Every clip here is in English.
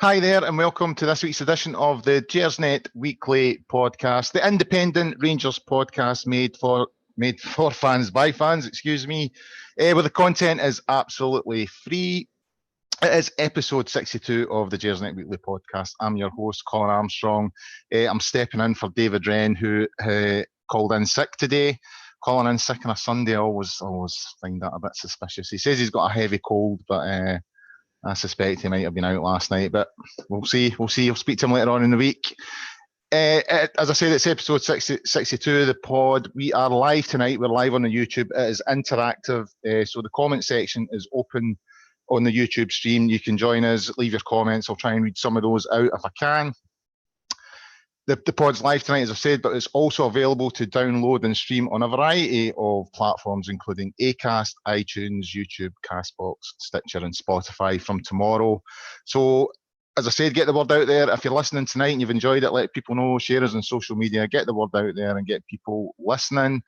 Hi there, and welcome to this week's edition of the Gersnet Weekly Podcast, the independent Rangers podcast made for fans by fans. Where the content is absolutely free. It is episode 62 of the Gersnet Weekly Podcast. I'm your host, Colin Armstrong. I'm stepping in for David Wren, who called in sick today. Calling in sick on a Sunday, I always find that a bit suspicious. He says he's got a heavy cold, but I suspect he might have been out last night, but we'll see. I'll speak to him later on in the week. As I said, it's episode 62 of the pod. We are live tonight. We're live on the YouTube. It is interactive, so the comment section is open on the YouTube stream. You can join us, leave your comments. I'll try and read some of those out if I can. The pod's live tonight, as I said, but it's also available to download and stream on a variety of platforms, including Acast, iTunes, YouTube, Castbox, Stitcher, and Spotify from tomorrow. So, as I said, get the word out there. If you're listening tonight and you've enjoyed it, let people know, share us on social media, get the word out there and get people listening.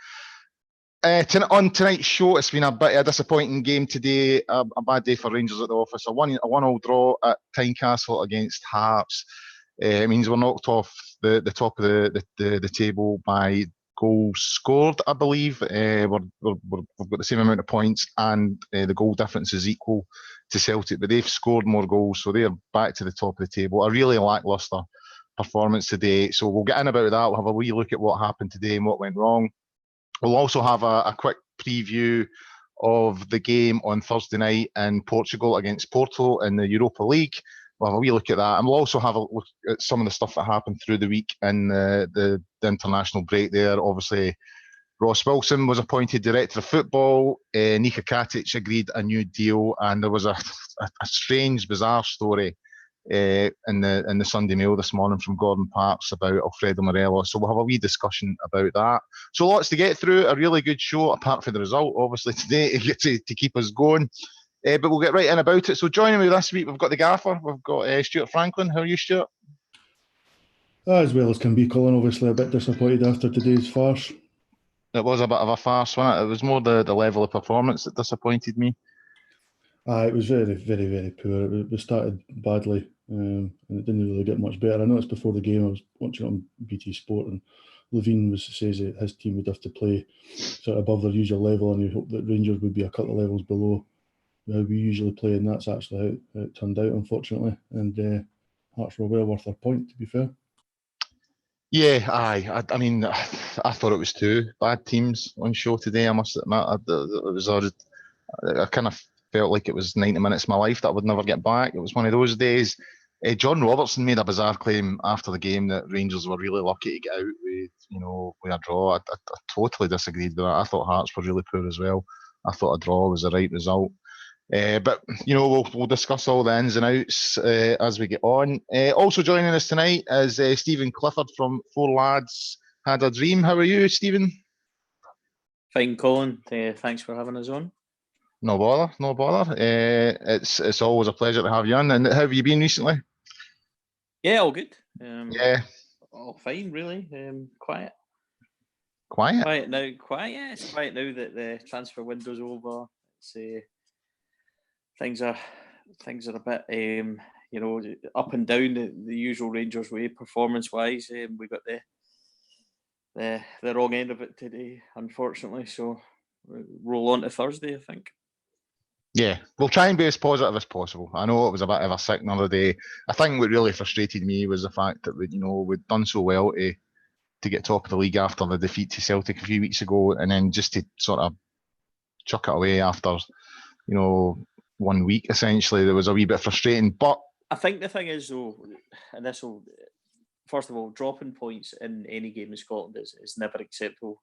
On tonight's show, it's been a bit of a disappointing game today, a bad day for Rangers at the office. A 1-1 draw at Tynecastle against Hearts. It means we're knocked off the top of the table by goals scored, I believe. We've got the same amount of points and the goal difference is equal to Celtic, but they've scored more goals, so they're back to the top of the table. A really lacklustre performance today. So we'll get in about that. We'll have a wee look at what happened today and what went wrong. We'll also have a quick preview of the game on Thursday night in Portugal against Porto in the Europa League. We'll have a wee look at that, and we'll also have a look at some of the stuff that happened through the week in the international break there. Obviously, Ross Wilson was appointed Director of Football. Nika Katic agreed a new deal, and there was a strange, bizarre story in the Sunday Mail this morning from Gordon Parks about Alfredo Morelos. So we'll have a wee discussion about that. So lots to get through. A really good show, apart from the result, obviously, today to keep us going. But we'll get right in about it. So joining me this week, we've got the gaffer. We've got Stuart Franklin. How are you, Stuart? As well as can be, Colin. Obviously a bit disappointed after today's farce. It was a bit of a farce, wasn't it? It was more the level of performance that disappointed me. It was very, very, very poor. We started badly and it didn't really get much better. I know it's before the game. I was watching it on BT Sport and Levine says that his team would have to play sort of above their usual level, and he hoped that Rangers would be a couple of levels below how we usually play, and that's actually how it turned out, unfortunately. And Hearts were well worth their point, to be fair. Yeah, I mean, I thought it was two bad teams on show today, I must admit. I kind of felt like it was 90 minutes of my life that I would never get back. It was one of those days. John Robertson made a bizarre claim after the game that Rangers were really lucky to get out with a draw. I totally disagreed with that. I thought Hearts were really poor as well. I thought a draw was the right result. But we'll discuss all the ins and outs as we get on. Also joining us tonight is Stephen Clifford from Four Lads Had a Dream. How are you, Stephen? Fine, Colin. Thanks for having us on. No bother. It's always a pleasure to have you on. And how have you been recently? Yeah, all good. All fine, really. Quiet. Quiet now. Quiet. Yeah, it's quiet now that the transfer window's over. It's things are a bit up and down the usual Rangers way performance wise. We got the wrong end of it today, unfortunately. So we'll roll on to Thursday, I think. Yeah, we'll try and be as positive as possible. I know it was a bit of a sick another day. I think what really frustrated me was the fact that we'd done so well to get top of the league after the defeat to Celtic a few weeks ago, and then just to sort of chuck it away after 1 week essentially. That was a wee bit frustrating. But I think the thing is though, and this will, first of all, dropping points in any game in Scotland is never acceptable,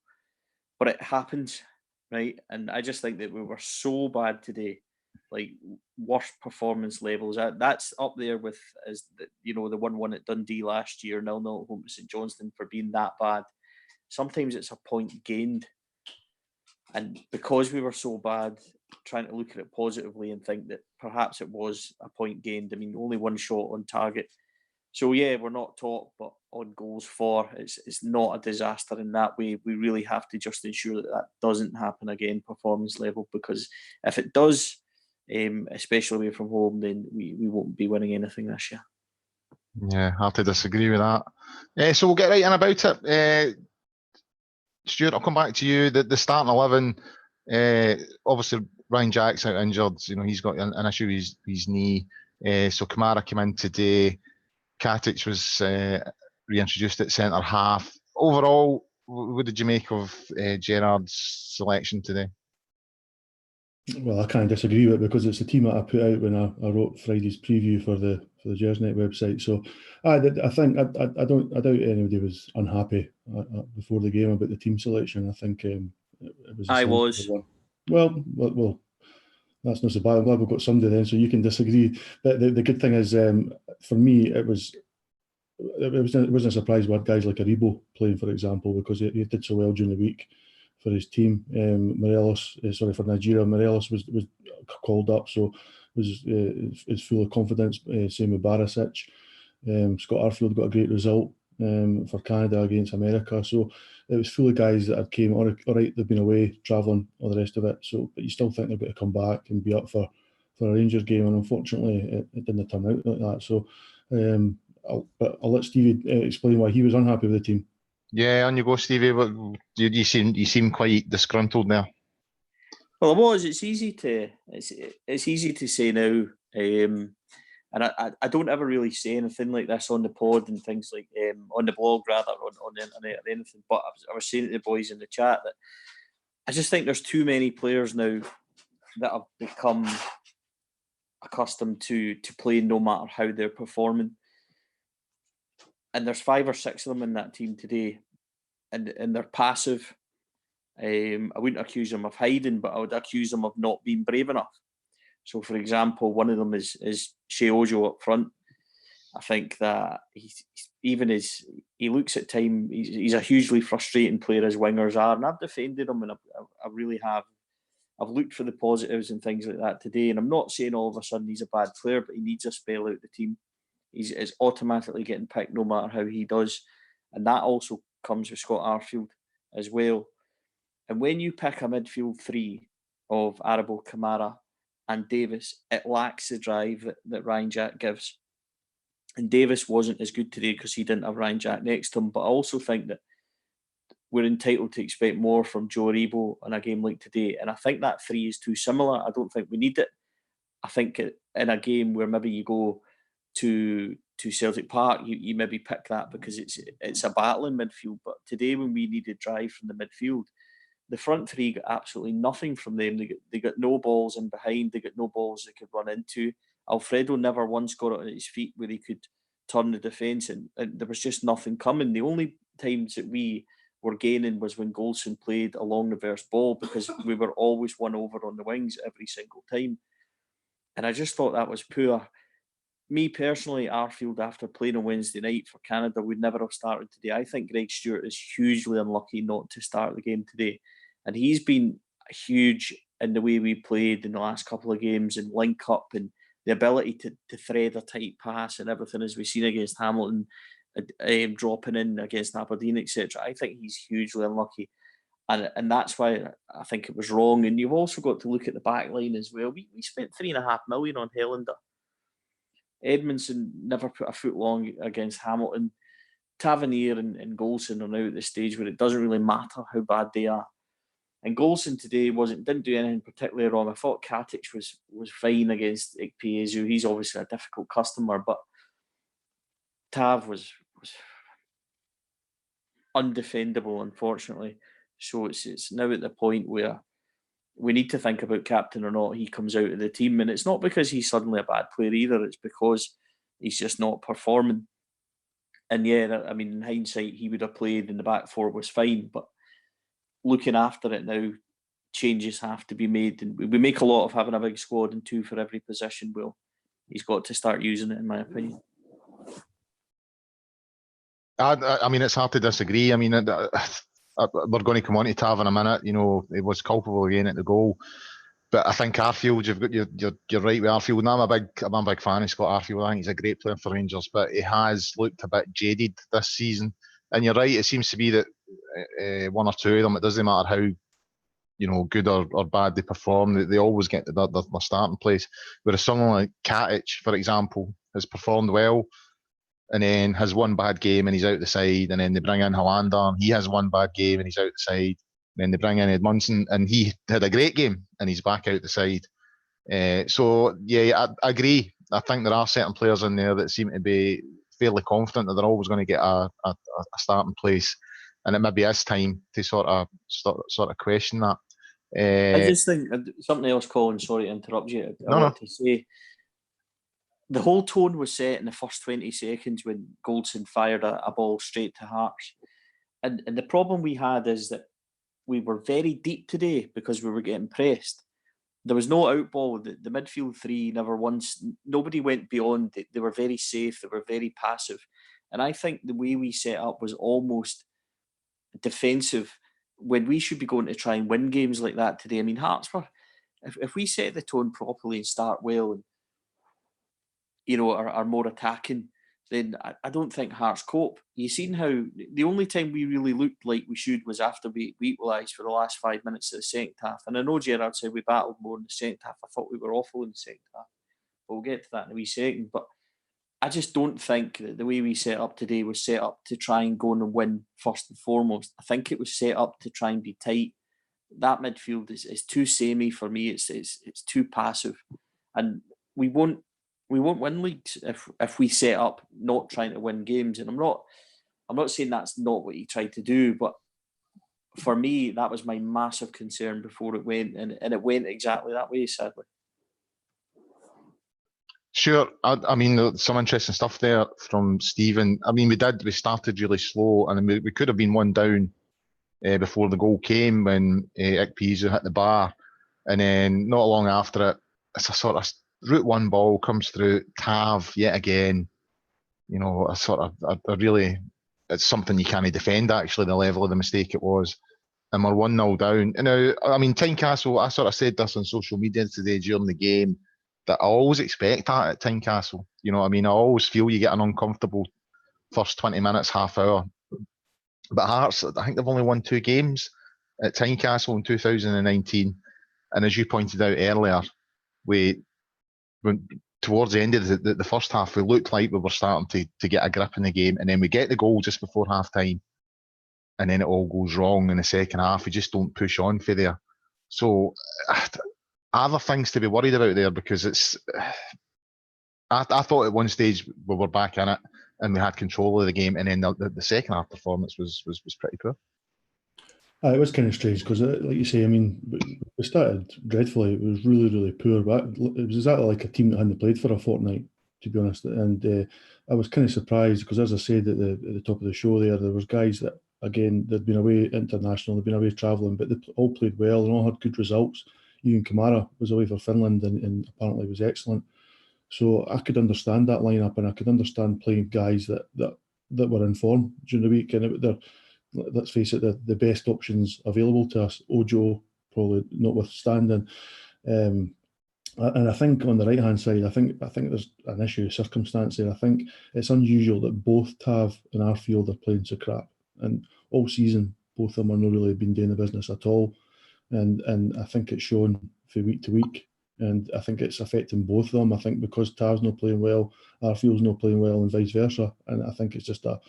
but it happens. Right, and I just think that we were so bad today, like worst performance levels. That's up there with the 1-1 at Dundee last year, 0-0 at home to St Johnstone for being that bad. Sometimes it's a point gained, and because we were so bad, trying to look at it positively and think that perhaps it was a point gained. I mean, only one shot on target. So yeah, we're not top, but on goals for, it's not a disaster in that way. We really have to just ensure that doesn't happen again, performance level, because if it does, especially away from home, then we won't be winning anything this year. Yeah, hard to disagree with that. So we'll get right in about it. Stuart, I'll come back to you. The starting 11, obviously Ryan Jack's out injured. He's got an issue with his knee. So Kamara came in today. Katic was reintroduced at centre half. Overall, what did you make of Gerrard's selection today? Well, I can't disagree with it because it's the team that I put out when I wrote Friday's preview for the Gersnet website. So I think I doubt anybody was unhappy before the game about the team selection. I think it was. I was. One. Well, that's not so bad. I'm glad we've got somebody then, so you can disagree. But the good thing is, for me, it wasn't a surprise we had guys like Aribo playing, for example, because he did so well during the week for his team. For Nigeria, Morelos was called up, so is full of confidence. Same with Barisic. Scott Arfield got a great result for Canada against America, so it was full of guys that had came. All right, they've been away travelling, all the rest of it. So, but you still think they're going to come back and be up for a Rangers game, and unfortunately, it didn't turn out like that. So, I'll let Stevie explain why he was unhappy with the team. Yeah, on you go, Stevie. You seem quite disgruntled now. Well, it was. It's easy to say now, and I don't ever really say anything like this on the pod and things like on the blog rather on the internet or anything. But I was saying to the boys in the chat that I just think there's too many players now that have become accustomed to playing no matter how they're performing. And there's 5 or 6 of them in that team today, and they're passive. I wouldn't accuse them of hiding, but I would accuse them of not being brave enough. So, for example, one of them is Shea Ojo up front. I think that he looks at time, he's a hugely frustrating player as wingers are, and I've defended him, and I really have. I've looked for the positives and things like that today, and I'm not saying all of a sudden he's a bad player, but he needs a spell out the team. He's automatically getting picked no matter how he does. And that also comes with Scott Arfield as well. And when you pick a midfield 3 of Aribo, Kamara and Davis, it lacks the drive that Ryan Jack gives. And Davis wasn't as good today because he didn't have Ryan Jack next to him. But I also think that we're entitled to expect more from Joe Aribo in a game like today. And I think that 3 is too similar. I don't think we need it. I think in a game where maybe you go to Celtic Park, you maybe pick that because it's a battle in midfield. But today, when we needed drive from the midfield, the front 3 got absolutely nothing from them. They got no balls in behind. They got no balls they could run into. Alfredo never once got it on his feet where he could turn the defence, and there was just nothing coming. The only times that we were gaining was when Goldson played a long reverse ball, because we were always won over on the wings every single time. And I just thought that was poor. Me personally, Arfield, after playing on Wednesday night for Canada, would never have started today. I think Greg Stewart is hugely unlucky not to start the game today. And he's been huge in the way we played in the last couple of games and link up and the ability to thread a tight pass and everything, as we've seen against Hamilton, dropping in against Aberdeen, etc. I think he's hugely unlucky. And that's why I think it was wrong. And you've also got to look at the back line as well. We spent $3.5 million on Helander. Edmondson never put a foot long against Hamilton. Tavernier and Goldson are now at the stage where it doesn't really matter how bad they are. And Goldson today didn't do anything particularly wrong. I thought Katic was fine against Ikpeazu. He's obviously a difficult customer, but Tav was undefendable, unfortunately. So it's now at the point where we need to think about captain or not he comes out of the team. And it's not because he's suddenly a bad player either. It's because he's just not performing. And yeah, I mean, in hindsight, he would have played and the back 4 was fine. But looking after it now, changes have to be made. And we make a lot of having a big squad and 2 for every position. Well, he's got to start using it, in my opinion. I mean, it's hard to disagree. I mean, we're going to come on to Tav in a minute. You know, he was culpable again at the goal. But I think Arfield, you're right with Arfield. And I'm a big fan of Scott Arfield. I think he's a great player for Rangers, but he has looked a bit jaded this season. And you're right, it seems to be that one or two of them, it doesn't matter how good or bad they perform, they always get to their starting place. Whereas someone like Katic, for example, has performed well and then has one bad game and he's out the side, and then they bring in Hollander, he has one bad game and he's out the side, and then they bring in Edmundson and he had a great game and he's back out the side. So yeah, I agree. I think there are certain players in there that seem to be fairly confident that they're always going to get a starting place, and it maybe is time to sort of question that. I just think something else, Colin. Sorry to interrupt you. I want to say the whole tone was set in the first 20 seconds when Goldson fired a ball straight to Hearts, and the problem we had is that we were very deep today because we were getting pressed. There was no outball. The midfield three never once. Nobody went beyond. They were very safe. They were very passive, and I think the way we set up was almost defensive when we should be going to try and win games like that today. I mean, Hearts were. If we set the tone properly and start well, and are more attacking, then I don't think Hearts cope. You've seen how the only time we really looked like we should was after we equalised for the last 5 minutes of the second half. And I know Gerard said we battled more in the second half. I thought we were awful in the second half. But we'll get to that in a wee second. But I just don't think that the way we set up today was set up to try and go and win first and foremost. I think it was set up to try and be tight. That midfield is too samey for me. It's too passive. And we won't win leagues if we set up not trying to win games. And I'm not saying that's not what he tried to do, but for me, that was my massive concern before it went, and it went exactly that way, sadly. Sure. I mean, some interesting stuff there from Stephen. I mean, we started really slow, and we could have been one down before the goal came when Ikpeazu hit the bar, and then not long after it, it's a sort of route one ball comes through, Tav yet again. It's something you can't defend, actually, the level of the mistake it was. And we're 1-0 down. And now, I mean, Tynecastle, I sort of said this on social media today during the game, that I always expect that at Tynecastle. I always feel you get an uncomfortable first 20 minutes, half hour. But Hearts, I think they've only won 2 games at Tynecastle in 2019. And as you pointed out earlier, when towards the end of the first half, we looked like we were starting to get a grip in the game, and then we get the goal just before half time, and then it all goes wrong in the second half. We just don't push on for there. So, are there things to be worried about there? Because I thought at one stage we were back in it and we had control of the game, and then the second half performance was pretty poor. It was kind of strange because, like you say, I mean, we started dreadfully. It was really, really poor. But it was exactly like a team that hadn't played for a fortnight, to be honest. And I was kind of surprised because, as I said at the top of the show there was guys that, again, they'd been away international, they'd been away travelling, but they all played well and all had good results. Even Kamara was away for Finland and apparently was excellent. So I could understand that lineup, and I could understand playing guys that were in form during the week. And let's face it, the best options available to us, Ojo probably notwithstanding. And I think on the right hand side, I think there's an issue of circumstance there. I think it's unusual that both Tav and Arfield are playing so crap, and all season both of them are not really been doing the business at all. And I think it's shown from week to week, and I think it's affecting both of them. I think because Tav's not playing well, Arfield's not playing well, and vice versa. And I think it's just a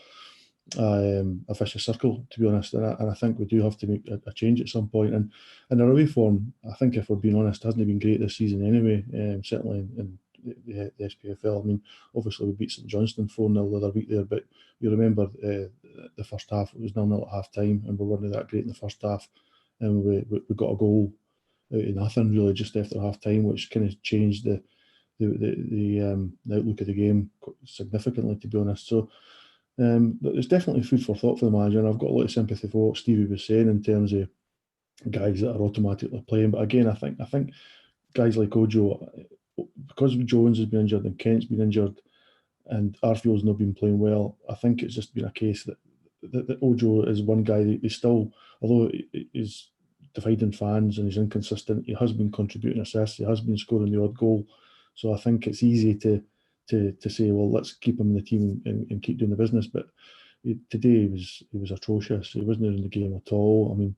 vicious circle, to be honest. And I think we do have to make a change at some point. And our away form, I think, if we're being honest, hasn't been great this season anyway. Certainly in the SPFL. I mean, obviously we beat St Johnstone 4-0 the other week there, but you remember the first half, it was 0-0 at half time, and we weren't that great in the first half, and we got a goal out of nothing really just after half time, which kind of changed the outlook of the game significantly, to be honest. So there's definitely food for thought for the manager, and I've got a lot of sympathy for what Stevie was saying in terms of guys that are automatically playing. But again, I think guys like Ojo, because Jones has been injured and Kent's been injured and Arfield's not been playing well, I think it's just been a case that Ojo is one guy that is still, although he's dividing fans and he's inconsistent, he has been contributing assists, he has been scoring the odd goal. So I think it's easy to say, well, let's keep him in the team and keep doing the business. But today he was atrocious. He wasn't in the game at all. I mean,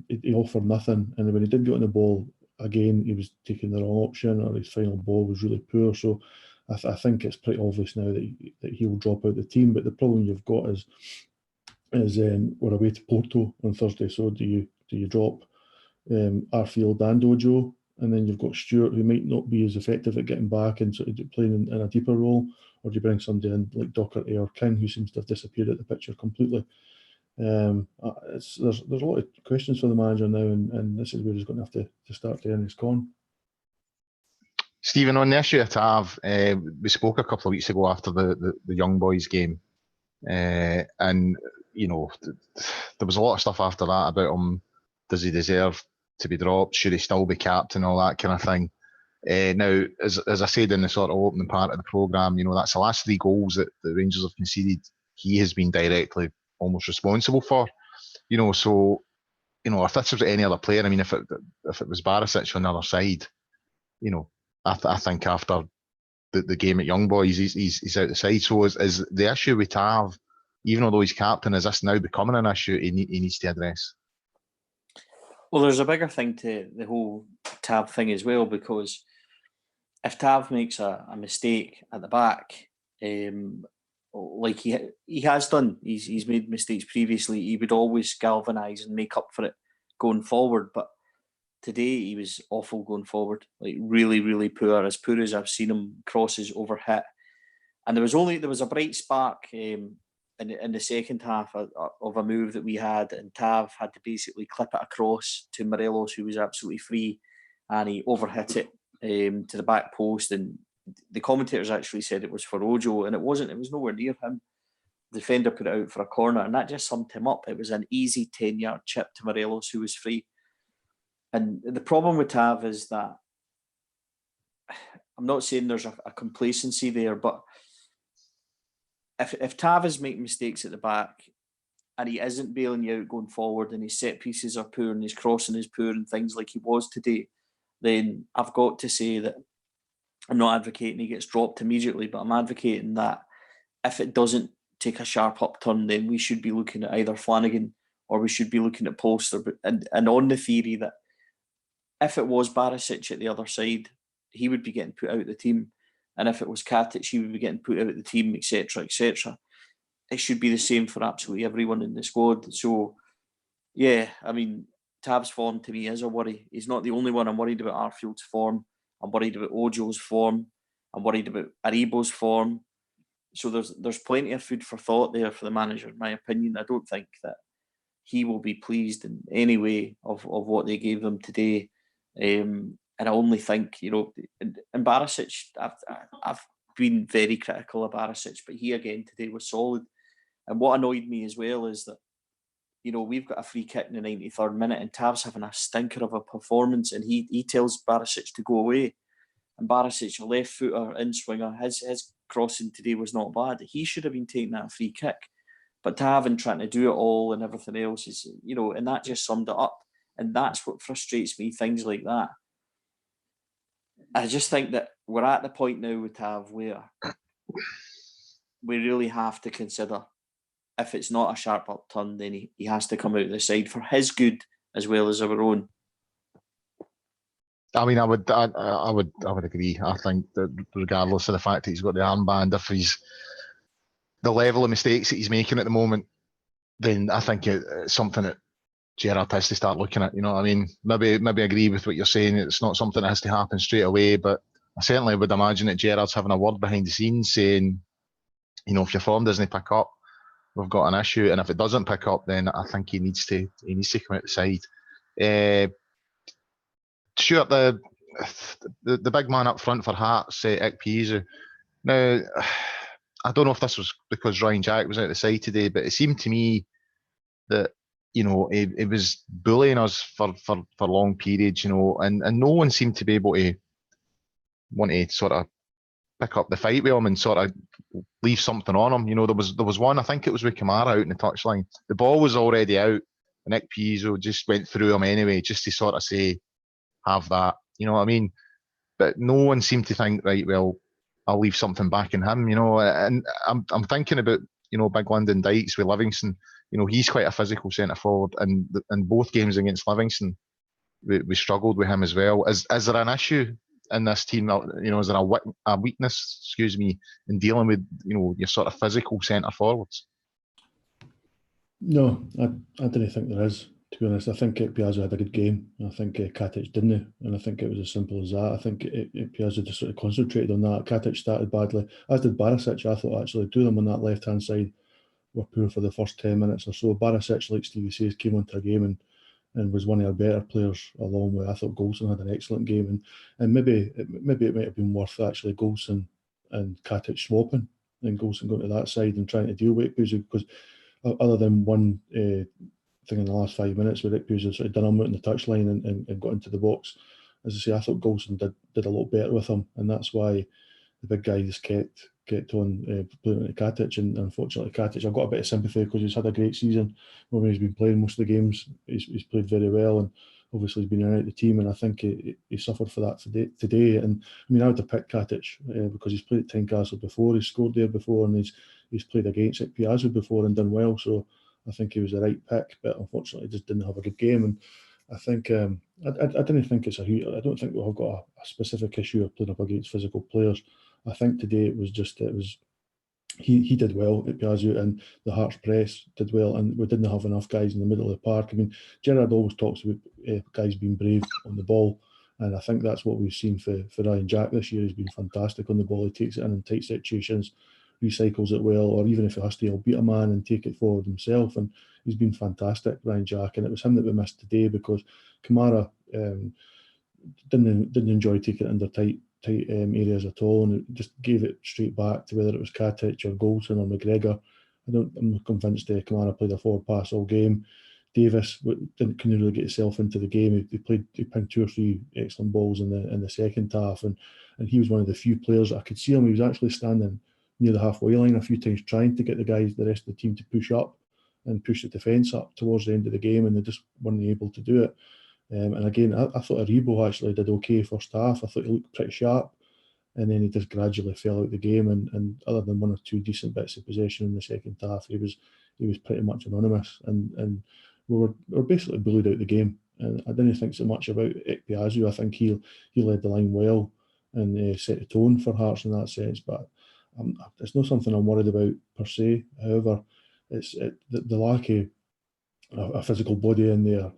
he offered nothing, and when he did get on the ball again, he was taking the wrong option, or his final ball was really poor. So I think it's pretty obvious now that he will drop out the team. But the problem you've got is we're away to Porto on Thursday. So do you drop Arfield and Ojo, and then you've got Stewart, who might not be as effective at getting back and sort of playing in a deeper role, or do you bring somebody in like Docherty or King, who seems to have disappeared at the picture completely? There's a lot of questions for the manager now, and this is where he's going to have to start turning his con. Stephen, on the issue of Tav, we spoke a couple of weeks ago after the young boys game, and there was a lot of stuff after that about him. Does he deserve to be dropped? Should he still be captain? All that kind of thing. Now, as I said in the sort of opening part of the programme, that's the last 3 goals that the Rangers have conceded. He has been directly almost responsible for. So if this was any other player, I mean, if it was Barisic on the other side, I think after the game at Young Boys, he's out the side. So is the issue with Tav, even although he's captain, is this now becoming an issue he needs to address? Well, there's a bigger thing to the whole Tav thing as well, because if Tav makes a mistake at the back, like he has done, he's made mistakes previously, he would always galvanise and make up for it going forward. But today he was awful going forward, like really, really poor as I've seen him. Crosses overhit, and there was a bright spark in the second half of a move that we had, and Tav had to basically clip it across to Morelos, who was absolutely free, and he overhit it to the back post, and the commentators actually said it was for Ojo, and it wasn't. It was nowhere near him. The defender put it out for a corner, and that just summed him up. It was an easy 10-yard chip to Morelos, who was free. And the problem with Tav is that I'm not saying there's a complacency there, but if Tav is making mistakes at the back and he isn't bailing you out going forward, and his set pieces are poor and his crossing is poor and things like he was today, then I've got to say that I'm not advocating he gets dropped immediately, but I'm advocating that if it doesn't take a sharp upturn, then we should be looking at either Flanagan or we should be looking at Polster. And on the theory that if it was Barisic at the other side, he would be getting put out of the team. And if it was Katic, he would be getting put out of the team, etc., etc. It should be the same for absolutely everyone in the squad. So, yeah, I mean, Tav's form to me is a worry. He's not the only one. I'm worried about Arfield's form. I'm worried about Ojo's form. I'm worried about Aribo's form. So there's plenty of food for thought there for the manager, in my opinion. I don't think that he will be pleased in any way of what they gave them today. And I only think, and Barisic, I've been very critical of Barisic, but he again today was solid. And what annoyed me as well is that, we've got a free kick in the 93rd minute and Tav's having a stinker of a performance, and he tells Barisic to go away. And Barisic, a left footer, in swinger, his crossing today was not bad. He should have been taking that free kick. But Tav and trying to do it all and everything else is, and that just summed it up. And that's what frustrates me, things like that. I just think that we're at the point now with Tav where we really have to consider, if it's not a sharp upturn, then he has to come out of the side for his good as well as our own. I mean, I would agree. I think that regardless of the fact that he's got the armband, if he's the level of mistakes that he's making at the moment, then I think it's something that Gerrard has to start looking at. You know what I mean? Maybe agree with what you're saying. It's not something that has to happen straight away, but I certainly would imagine that Gerrard's having a word behind the scenes saying, if your form doesn't pick up, we've got an issue, and if it doesn't pick up, then I think he needs to come out the side. Stuart, the big man up front for Hearts, Ikpeazu. Now, I don't know if this was because Ryan Jack was out the side today, but it seemed to me that he was bullying us for long periods, and no one seemed to be able to want to sort of pick up the fight with him and sort of leave something on him. There was one, I think it was with Kamara out in the touchline. The ball was already out, and Ikpeazu just went through him anyway, just to sort of say, have that, you know what I mean? But no one seemed to think, right, well, I'll leave something back in him, and I'm thinking about, Big Lyndon Dykes with Livingston. He's quite a physical centre forward, and in both games against Livingston, we struggled with him as well. Is there an issue in this team? Is there a weakness, excuse me, in dealing with your sort of physical centre forwards? No, I don't think there is, to be honest. I think Piazza had a good game. I think Katic didn't, and I think it was as simple as that. I think Piazza just sort of concentrated on that. Katic started badly, as did Barisic. I thought actually two of them on that left-hand side were poor for the first 10 minutes or so. Barisic, like Stevie says, came onto a game and was one of our better players, along with, I thought Goldson had an excellent game, and maybe it might have been worth actually Goldson and Katic swapping, and Goldson going to that side and trying to deal with it, because other than one thing in the last 5 minutes where Rick Hughes had sort of done him out in the touchline and got into the box, as I say, I thought Goldson did a lot better with him, and that's why the big guy just kept on playing into Katic, and unfortunately Katic, I've got a bit of sympathy because he's had a great season. When he's been playing most of the games, he's played very well, and obviously he's been in and out of the team, and I think he suffered for that today. And I mean, I would have picked Katic because he's played at Tynecastle before, he's scored there before, and he's played against Piazza before and done well, so I think he was the right pick, but unfortunately just didn't have a good game. And I think I don't think it's I don't think we've got a specific issue of playing up against physical players. I think today it was he did well at Piazza, and the Hearts press did well, and we didn't have enough guys in the middle of the park. I mean, Gerrard always talks about guys being brave on the ball, and I think that's what we've seen for Ryan Jack this year. He's been fantastic on the ball. He takes it in tight situations, recycles it well, or even if he has to, he'll beat a man and take it forward himself, and he's been fantastic, Ryan Jack. And it was him that we missed today because Kamara didn't enjoy taking it under tight areas at all, and it just gave it straight back to whether it was Katic or Goldson or McGregor. I'm convinced Kamara played a forward pass all game. Davis couldn't really get himself into the game. He pinged 2 or 3 excellent balls in the second half, and he was one of the few players that I could see him. He was actually standing near the halfway line a few times trying to get the rest of the team to push up and push the defence up towards the end of the game, and they just weren't able to do it. And again, I thought Aribo actually did okay first half. I thought he looked pretty sharp, and then he just gradually fell out the game. And other than 1 or 2 decent bits of possession in the second half, he was pretty much anonymous. And we were basically bullied out the game. And I didn't think so much about Ekpiazu. I think he led the line well and set the tone for Hearts in that sense. But it's not something I'm worried about per se. However, it's the lack of a physical body in there.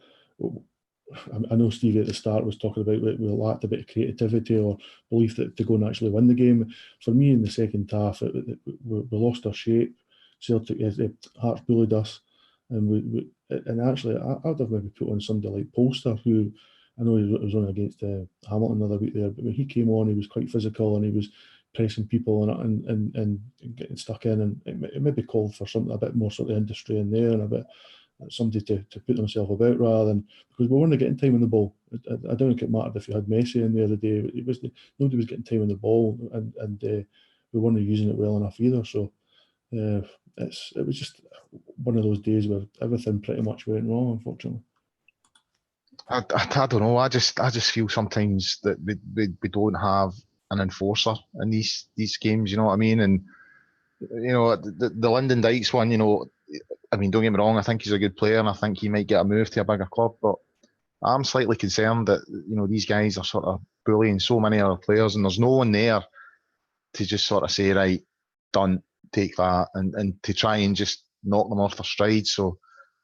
I know Stevie at the start was talking about we lacked a bit of creativity or belief that to go and actually win the game. For me, in the second half, we lost our shape. Celtic, Hearts bullied us, and actually I would have maybe put on somebody like Polster, who I know he was on against Hamilton the other week there, but when he came on, he was quite physical and he was pressing people and getting stuck in, and it maybe called for something a bit more sort of industry in there and a bit somebody to put themselves about rather than, because we weren't getting time on the ball. I don't think it mattered if you had Messi in the other day. Nobody was getting time on the ball, and we weren't using it well enough either. So it was just one of those days where everything pretty much went wrong, unfortunately. I don't know. I just feel sometimes that we don't have an enforcer in these games. You know what I mean? And the Lyndon Dykes one. I mean, don't get me wrong. I think he's a good player, and I think he might get a move to a bigger club. But I'm slightly concerned that these guys are sort of bullying so many other players, and there's no one there to just sort of say, right, done, take that, and to try and just knock them off their stride. So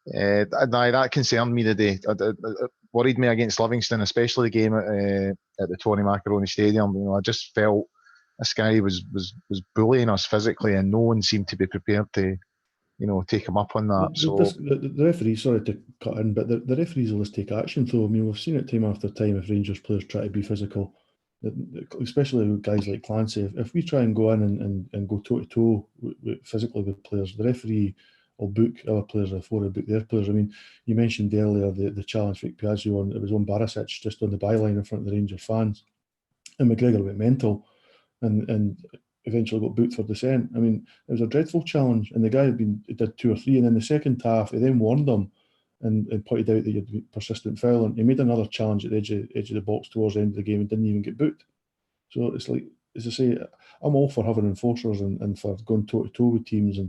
that concerned me today. It worried me against Livingston, especially the game at the Tony Macaroni Stadium. I just felt this guy was bullying us physically, and no one seemed to be prepared to take him up on that. The referees, sorry to cut in, but the referees will just take action though. I mean, we've seen it time after time if Rangers players try to be physical, especially with guys like Clancy. If we try and go in and go toe-to-toe physically with players, the referee will book our players before they book their players. I mean, you mentioned earlier the challenge for Piazza it was on Barisic just on the byline in front of the Rangers fans, and McGregor went mental and eventually got booked for dissent. I mean, it was a dreadful challenge, and the guy did 2 or 3, and in the second half, he then warned them and pointed out that you'd be persistent foul, and he made another challenge at the edge of the box towards the end of the game and didn't even get booked. So it's like, as I say, I'm all for having enforcers and for going toe-to-toe with teams,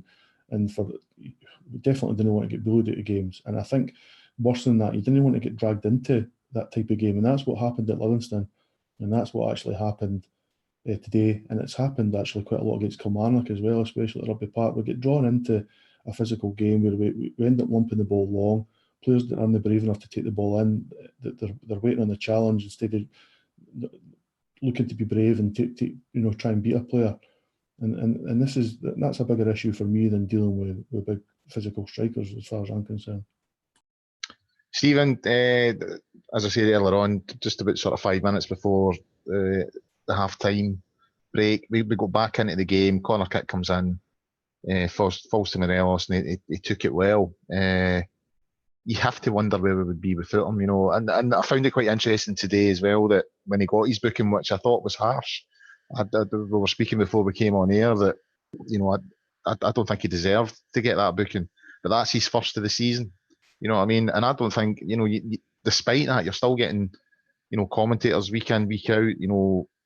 and for we definitely didn't want to get bullied out of games. And I think worse than that, you didn't want to get dragged into that type of game, and that's what happened at Livingston. And that's what actually happened today. And it's happened actually quite a lot against Kilmarnock as well, especially at Rugby Park. We get drawn into a physical game where we end up lumping the ball long. Players that aren't brave enough to take the ball in, they're waiting on the challenge instead of looking to be brave and try and beat a player. And that's a bigger issue for me than dealing with big physical strikers, as far as I'm concerned. Stephen, as I said earlier on, just about sort of 5 minutes before the half-time break, we go back into the game. Corner kick comes in, falls to Morelos, and he took it well. You have to wonder where we would be without him, And I found it quite interesting today as well that when he got his booking, which I thought was harsh, we were speaking before we came on air that, I don't think he deserved to get that booking, but that's his first of the season. You know what I mean? And I don't think, despite that, you're still getting, commentators week in, week out,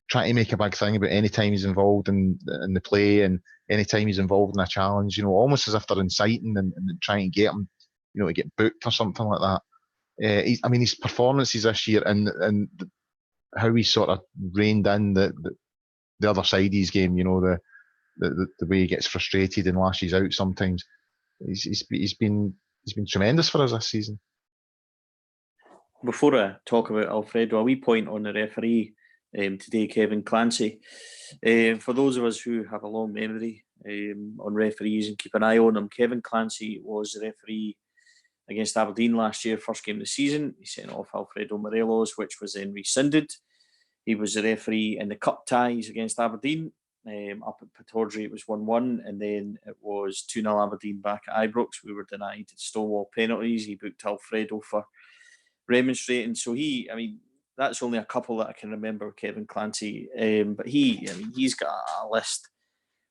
trying to make a big thing about any time he's involved in the play and any time he's involved in a challenge, almost as if they're inciting and trying to get him, to get booked or something like that. His performances this year and how he sort of reined in the other side of his game, the way he gets frustrated and lashes out sometimes. He's been tremendous for us this season. Before I talk about Alfredo, a wee point on the referee today, Kevin Clancy. For those of us who have a long memory on referees and keep an eye on them, Kevin Clancy was the referee against Aberdeen last year, first game of the season. He sent off Alfredo Morelos, which was then rescinded. He was the referee in the cup ties against Aberdeen. Up at Pittodrie, it was 1-1, and then it was 2-0 Aberdeen back at Ibrox. We were denied Stonewall penalties. He booked Alfredo for remonstrating. So that's only a couple that I can remember, Kevin Clancy. But he's got a list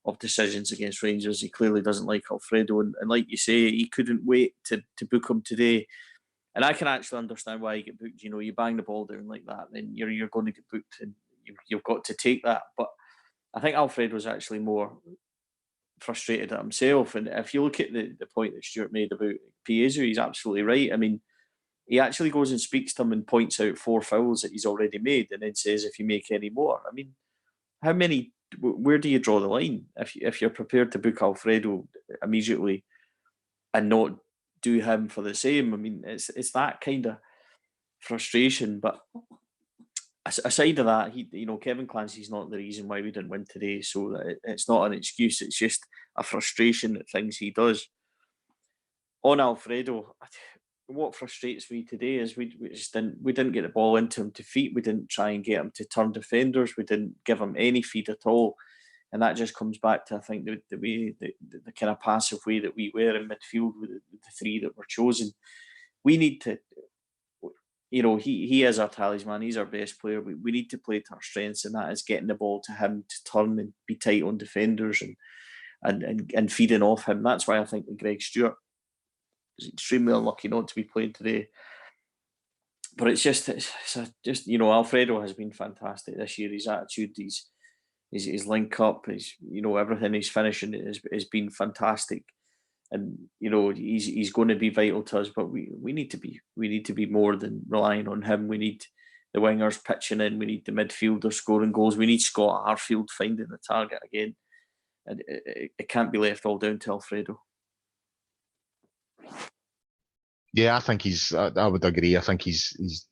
of decisions against Rangers. He clearly doesn't like Alfredo, and like you say, he couldn't wait to book him today. And I can actually understand why you get booked. You bang the ball down like that, then you're going to get booked, and you've got to take that. But I think Alfredo's actually more frustrated at himself. And if you look at the point that Stuart made about Piezu, he's absolutely right. He actually goes and speaks to him and points out 4 fouls that he's already made, and then says, if you make any more. How many? Where do you draw the line? If you're prepared to book Alfredo immediately and not do him for the same, it's that kind of frustration. But aside of that, Kevin Clancy's not the reason why we didn't win today. So it's not an excuse. It's just a frustration at things he does. On Alfredo, what frustrates me today is we didn't get the ball into him to feet. We didn't try and get him to turn defenders. We didn't give him any feed at all, and that just comes back to, I think, the way the kind of passive way that we were in midfield with the 3 that were chosen. We need to, he is our talisman. He's our best player. We need to play to our strengths, and that is getting the ball to him to turn and be tight on defenders and feeding off him. That's why I think that Greg Stewart is extremely unlucky not to be playing today. But it's just Alfredo has been fantastic this year. His attitude, his link up, his everything he's finishing has been fantastic. And he's going to be vital to us. But we need to be more than relying on him. We need the wingers pitching in. We need the midfielders scoring goals. We need Scott Arfield finding the target again. And it can't be left all down to Alfredo. Yeah, I think I would agree. I think he's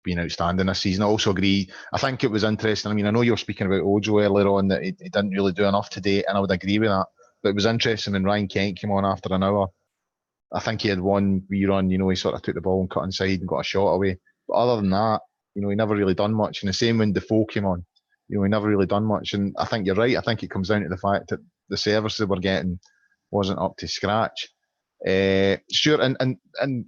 been outstanding this season. I also agree. I think it was interesting. I know you were speaking about Ojo earlier on, that he didn't really do enough today, and I would agree with that. But it was interesting when Ryan Kent came on after an hour. I think he had one wee run, he sort of took the ball and cut inside and got a shot away. But other than that, he never really done much. And the same when Defoe came on, he never really done much. And I think you're right. I think it comes down to the fact that the service that we're getting wasn't up to scratch. Stuart, and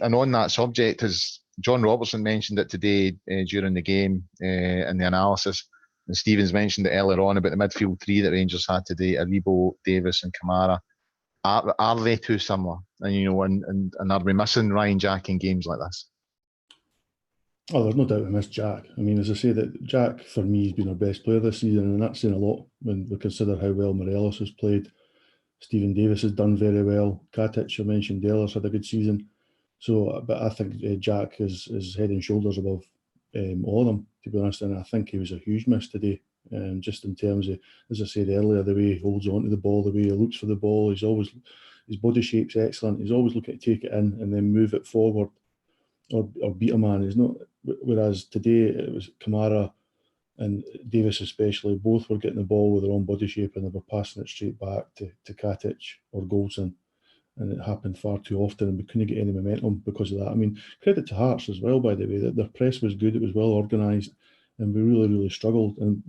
on that subject, as John Robertson mentioned it today during the game in the analysis, and Stevens mentioned it earlier on about the midfield 3 that Rangers had today: Aribo, Davis, and Kamara. Are they too similar? And are we missing Ryan Jack in games like this? Oh, there's no doubt we missed Jack. As I say, that Jack for me has been our best player this season, and that's saying a lot when we consider how well Morelos has played. Stephen Davis has done very well. Katic, I mentioned earlier, has had a good season. So, but I think Jack is head and shoulders above all of them, to be honest. And I think he was a huge miss today. Just in terms of, as I said earlier, the way he holds on to the ball, the way he looks for the ball. His body shape's excellent. He's always looking to take it in and then move it forward or beat a man. He's not. Whereas today it was Kamara and Davis especially, both were getting the ball with their own body shape and they were passing it straight back to Katic or Goldson. And it happened far too often and we couldn't get any momentum because of that. I mean, credit to Hearts as well, by the way, that their press was good, it was well organised, and we really, really struggled. And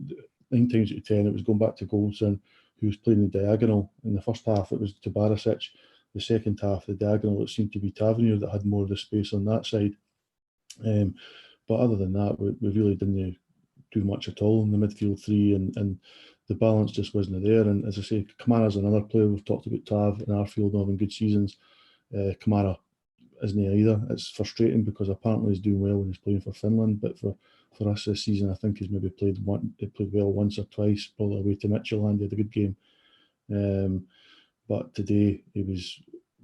9 times out of 10, it was going back to Goldson, who was playing the diagonal. In the first half, it was to Barisic. The second half, the diagonal, it seemed to be Tavernier that had more of the space on that side. But other than that, we really didn't do much at all in the midfield three, and the balance just wasn't there. And as I say, Kamara's another player. We've talked about Tav and Arfield not having good seasons. Kamara isn't either. It's frustrating because apparently he's doing well when he's playing for Finland, but for us this season, I think he's maybe played well once or twice, probably away to Midtjylland. He had a good game. But today he was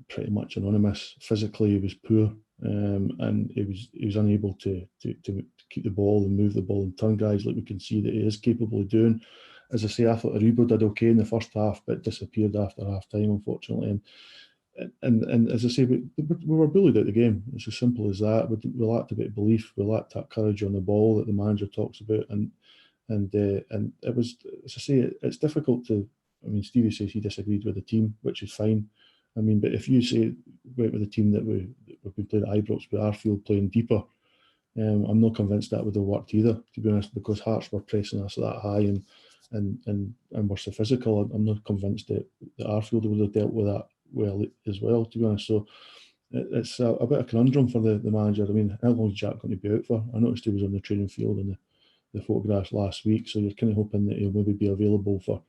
pretty much anonymous. Physically, he was poor, and he was unable to keep the ball and move the ball and turn guys like we can see that he is capable of doing. As I say, I thought Aribo did okay in the first half, but disappeared after half time, unfortunately. And as I say, we were bullied out the game. It's as simple as that. We lacked a bit of belief. We lacked that courage on the ball that the manager talks about. And it was, as I say, it's difficult to. I mean, Stevie says he disagreed with the team, which is fine. I mean, but if you say went with the team that we've been playing at Ibrox with Arfield playing deeper, I'm not convinced that would have worked either, to be honest, because Hearts were pressing us that high and were so physical. I'm not convinced that Arfield would have dealt with that well as well, to be honest. So it's a bit of a conundrum for the manager. I mean, how long is Jack going to be out for? I noticed he was on the training field in the photographs last week, so you're kind of hoping that he'll maybe be available for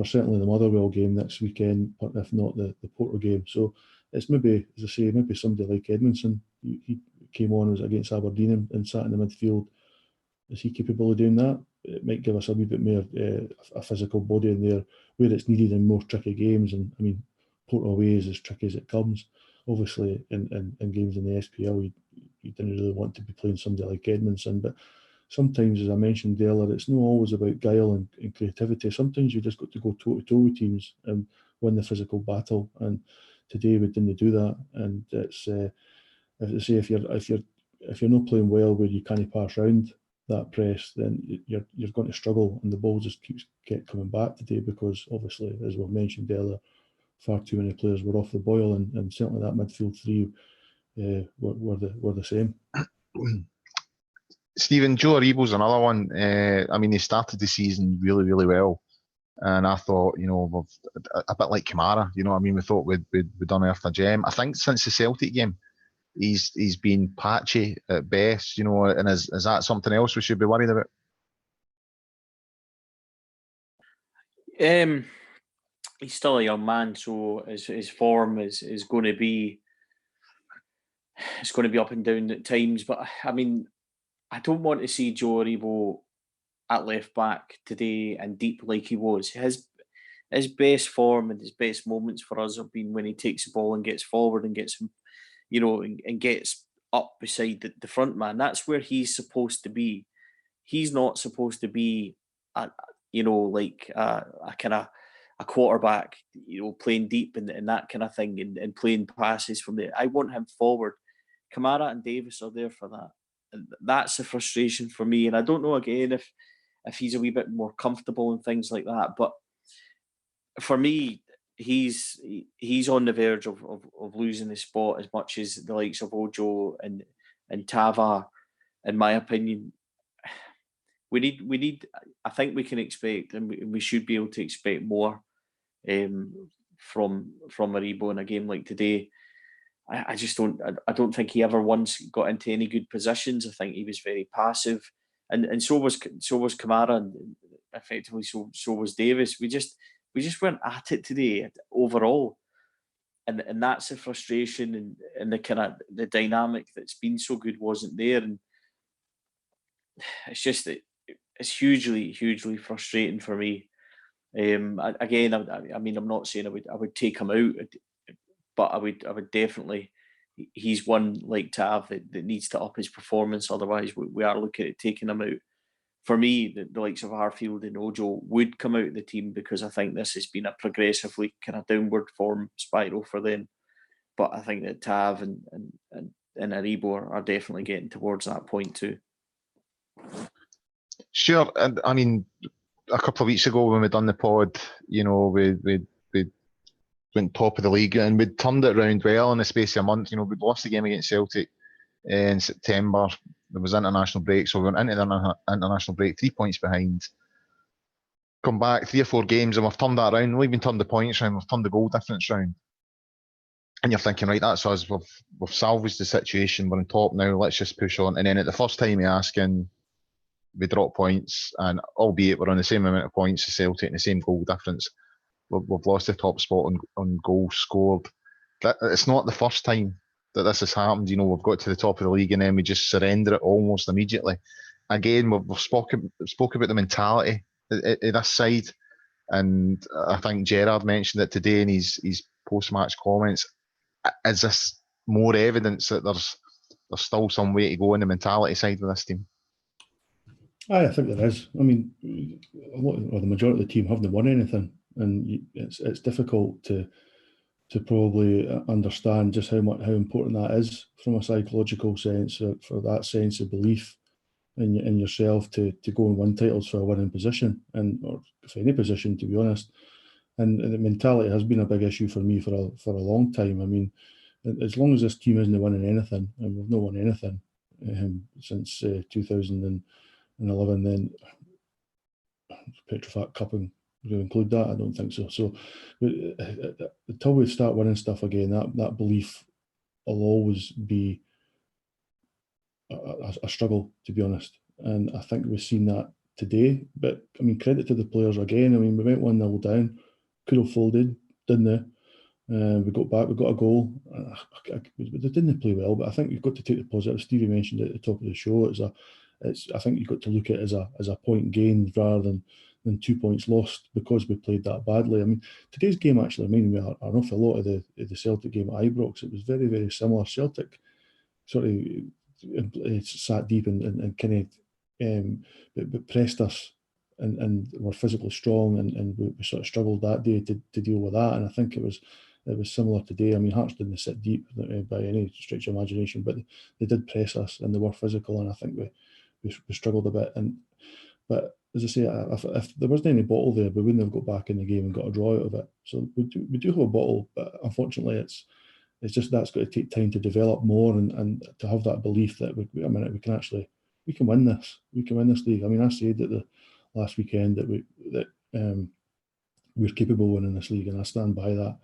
certainly the Motherwell game next weekend, but if not the Porto game. So it's maybe, as I say, maybe somebody like Edmondson. He came on, was against Aberdeen and sat in the midfield. Is he capable of doing that? It might give us a wee bit more a physical body in there where it's needed in more tricky games. And I mean, Porto away is as tricky as it comes. Obviously, in games in the SPL, you didn't really want to be playing somebody like Edmondson, but sometimes, as I mentioned earlier, it's not always about guile and creativity. Sometimes you just got to go toe-to-toe with teams and win the physical battle. And today we didn't do that. And it's, as I say, if you're not playing well where you can't pass round that press, then you're going to struggle. And the ball just keeps coming back today because, obviously, as we've mentioned earlier, far too many players were off the boil, and certainly that midfield three were the same. Stephen, Joe Aribo's another one. I mean, he started the season really, really well. And I thought, a bit like Kamara, I mean, we thought we'd done after Gem. I think since the Celtic game, he's been patchy at best, and is that something else we should be worried about? He's still a young man, so his form is going to be up and down at times. But I mean, I don't want to see Joe Aribo at left back today and deep like he was. His best form and his best moments for us have been when he takes the ball and gets forward and gets him, and gets up beside the front man. That's where he's supposed to be. He's not supposed to be, like a kind of a quarterback, playing deep and that kind of thing and playing passes from there. I want him forward. Kamara and Davis are there for that. And that's a frustration for me. And I don't know, again, if he's a wee bit more comfortable and things like that. But for me, he's on the verge of losing his spot as much as the likes of Ojo and Tava, in my opinion. We need. I think we can expect, and we should be able to expect more from Aribo in a game like today. I just don't. I don't think he ever once got into any good positions. I think he was very passive, and so was Kamara, and effectively so was Davis. We just weren't at it today overall, and that's a frustration, and the kind of the dynamic that's been so good wasn't there, and it's just that it's hugely frustrating for me. Again, I mean, I'm not saying I would take him out, but I would definitely he's one like Tav that needs to up his performance. Otherwise, we are looking at taking him out. For me, the likes of Harfield and Ojo would come out of the team, because I think this has been a progressively kind of downward form spiral for them. But I think that Tav and Aribo are definitely getting towards that point too. Sure, and I mean, a couple of weeks ago when we done the pod, we went top of the league and we'd turned it around well in the space of a month. We'd lost the game against Celtic in September. There was international break, so we went into the international break 3 points behind. Come back 3 or 4 games and we've turned that around. We've even turned the points around, we've turned the goal difference around. And you're thinking, right, that's us. We've salvaged the situation. We're on top now. Let's just push on. And then at the first time we ask in, we drop points, and albeit we're on the same amount of points as Celtic and the same goal difference, we've lost the top spot on goals scored. It's not the first time that this has happened. We've got to the top of the league and then we just surrender it almost immediately. Again, we've spoke about the mentality at this side, and I think Gerrard mentioned it today in his post-match comments. Is this more evidence that there's still some way to go in the mentality side of this team? I think there is. I mean, the majority of the team haven't won anything, and it's difficult to probably understand just how important that is from a psychological sense, for that sense of belief in yourself to go and win titles for a winning position, or for any position, to be honest. And the mentality has been a big issue for me for a long time. I mean, as long as this team isn't winning anything, and we've not won anything since 2011, then Petrofac Cup, and to include that, I don't think so. So until we start winning stuff again, that belief will always be a struggle, to be honest. And I think we've seen that today. But I mean, credit to the players again. I mean, we went 1-0 down, could have folded, didn't they? We got back, we got a goal. They didn't play well, but I think you've got to take the positive. Stevie mentioned it at the top of the show. I think you've got to look at it as a point gained rather than 2 points lost because we played that badly. I mean, today's game actually reminded me an awful lot of the Celtic game at Ibrox. It was very, very similar. Celtic sort of sat deep and kind of but pressed us and were physically strong, and we sort of struggled that day to deal with that. And I think it was similar today. I mean, Hearts didn't sit deep by any stretch of imagination, but they did press us and they were physical, and I think we struggled a bit. But as I say, if there wasn't any bottle there, we wouldn't have got back in the game and got a draw out of it. So we do have a bottle, but unfortunately it's just that's got to take time to develop more and to have that belief that we can win this. We can win this league. I mean, I said at the last weekend that we're capable of winning this league, and I stand by that.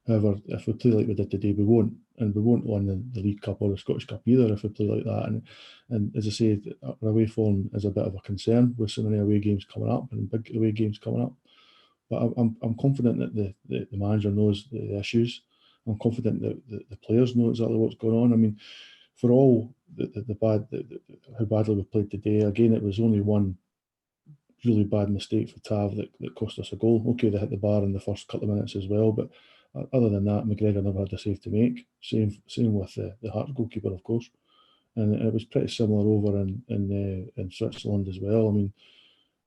However, if we play like we did today, we won't win the League Cup or the Scottish Cup either if we play like that. And as I say, our away form is a bit of a concern with so many away games coming up and big away games coming up. But I'm confident that the manager knows the issues. I'm confident that the players know exactly what's going on. I mean, for all how badly we played today, again, it was only one really bad mistake for Tav that cost us a goal. Okay, they hit the bar in the first couple of minutes as well, but other than that, McGregor never had a save to make. Same with the Hearts goalkeeper, of course, and it was pretty similar over in Switzerland as well. I mean,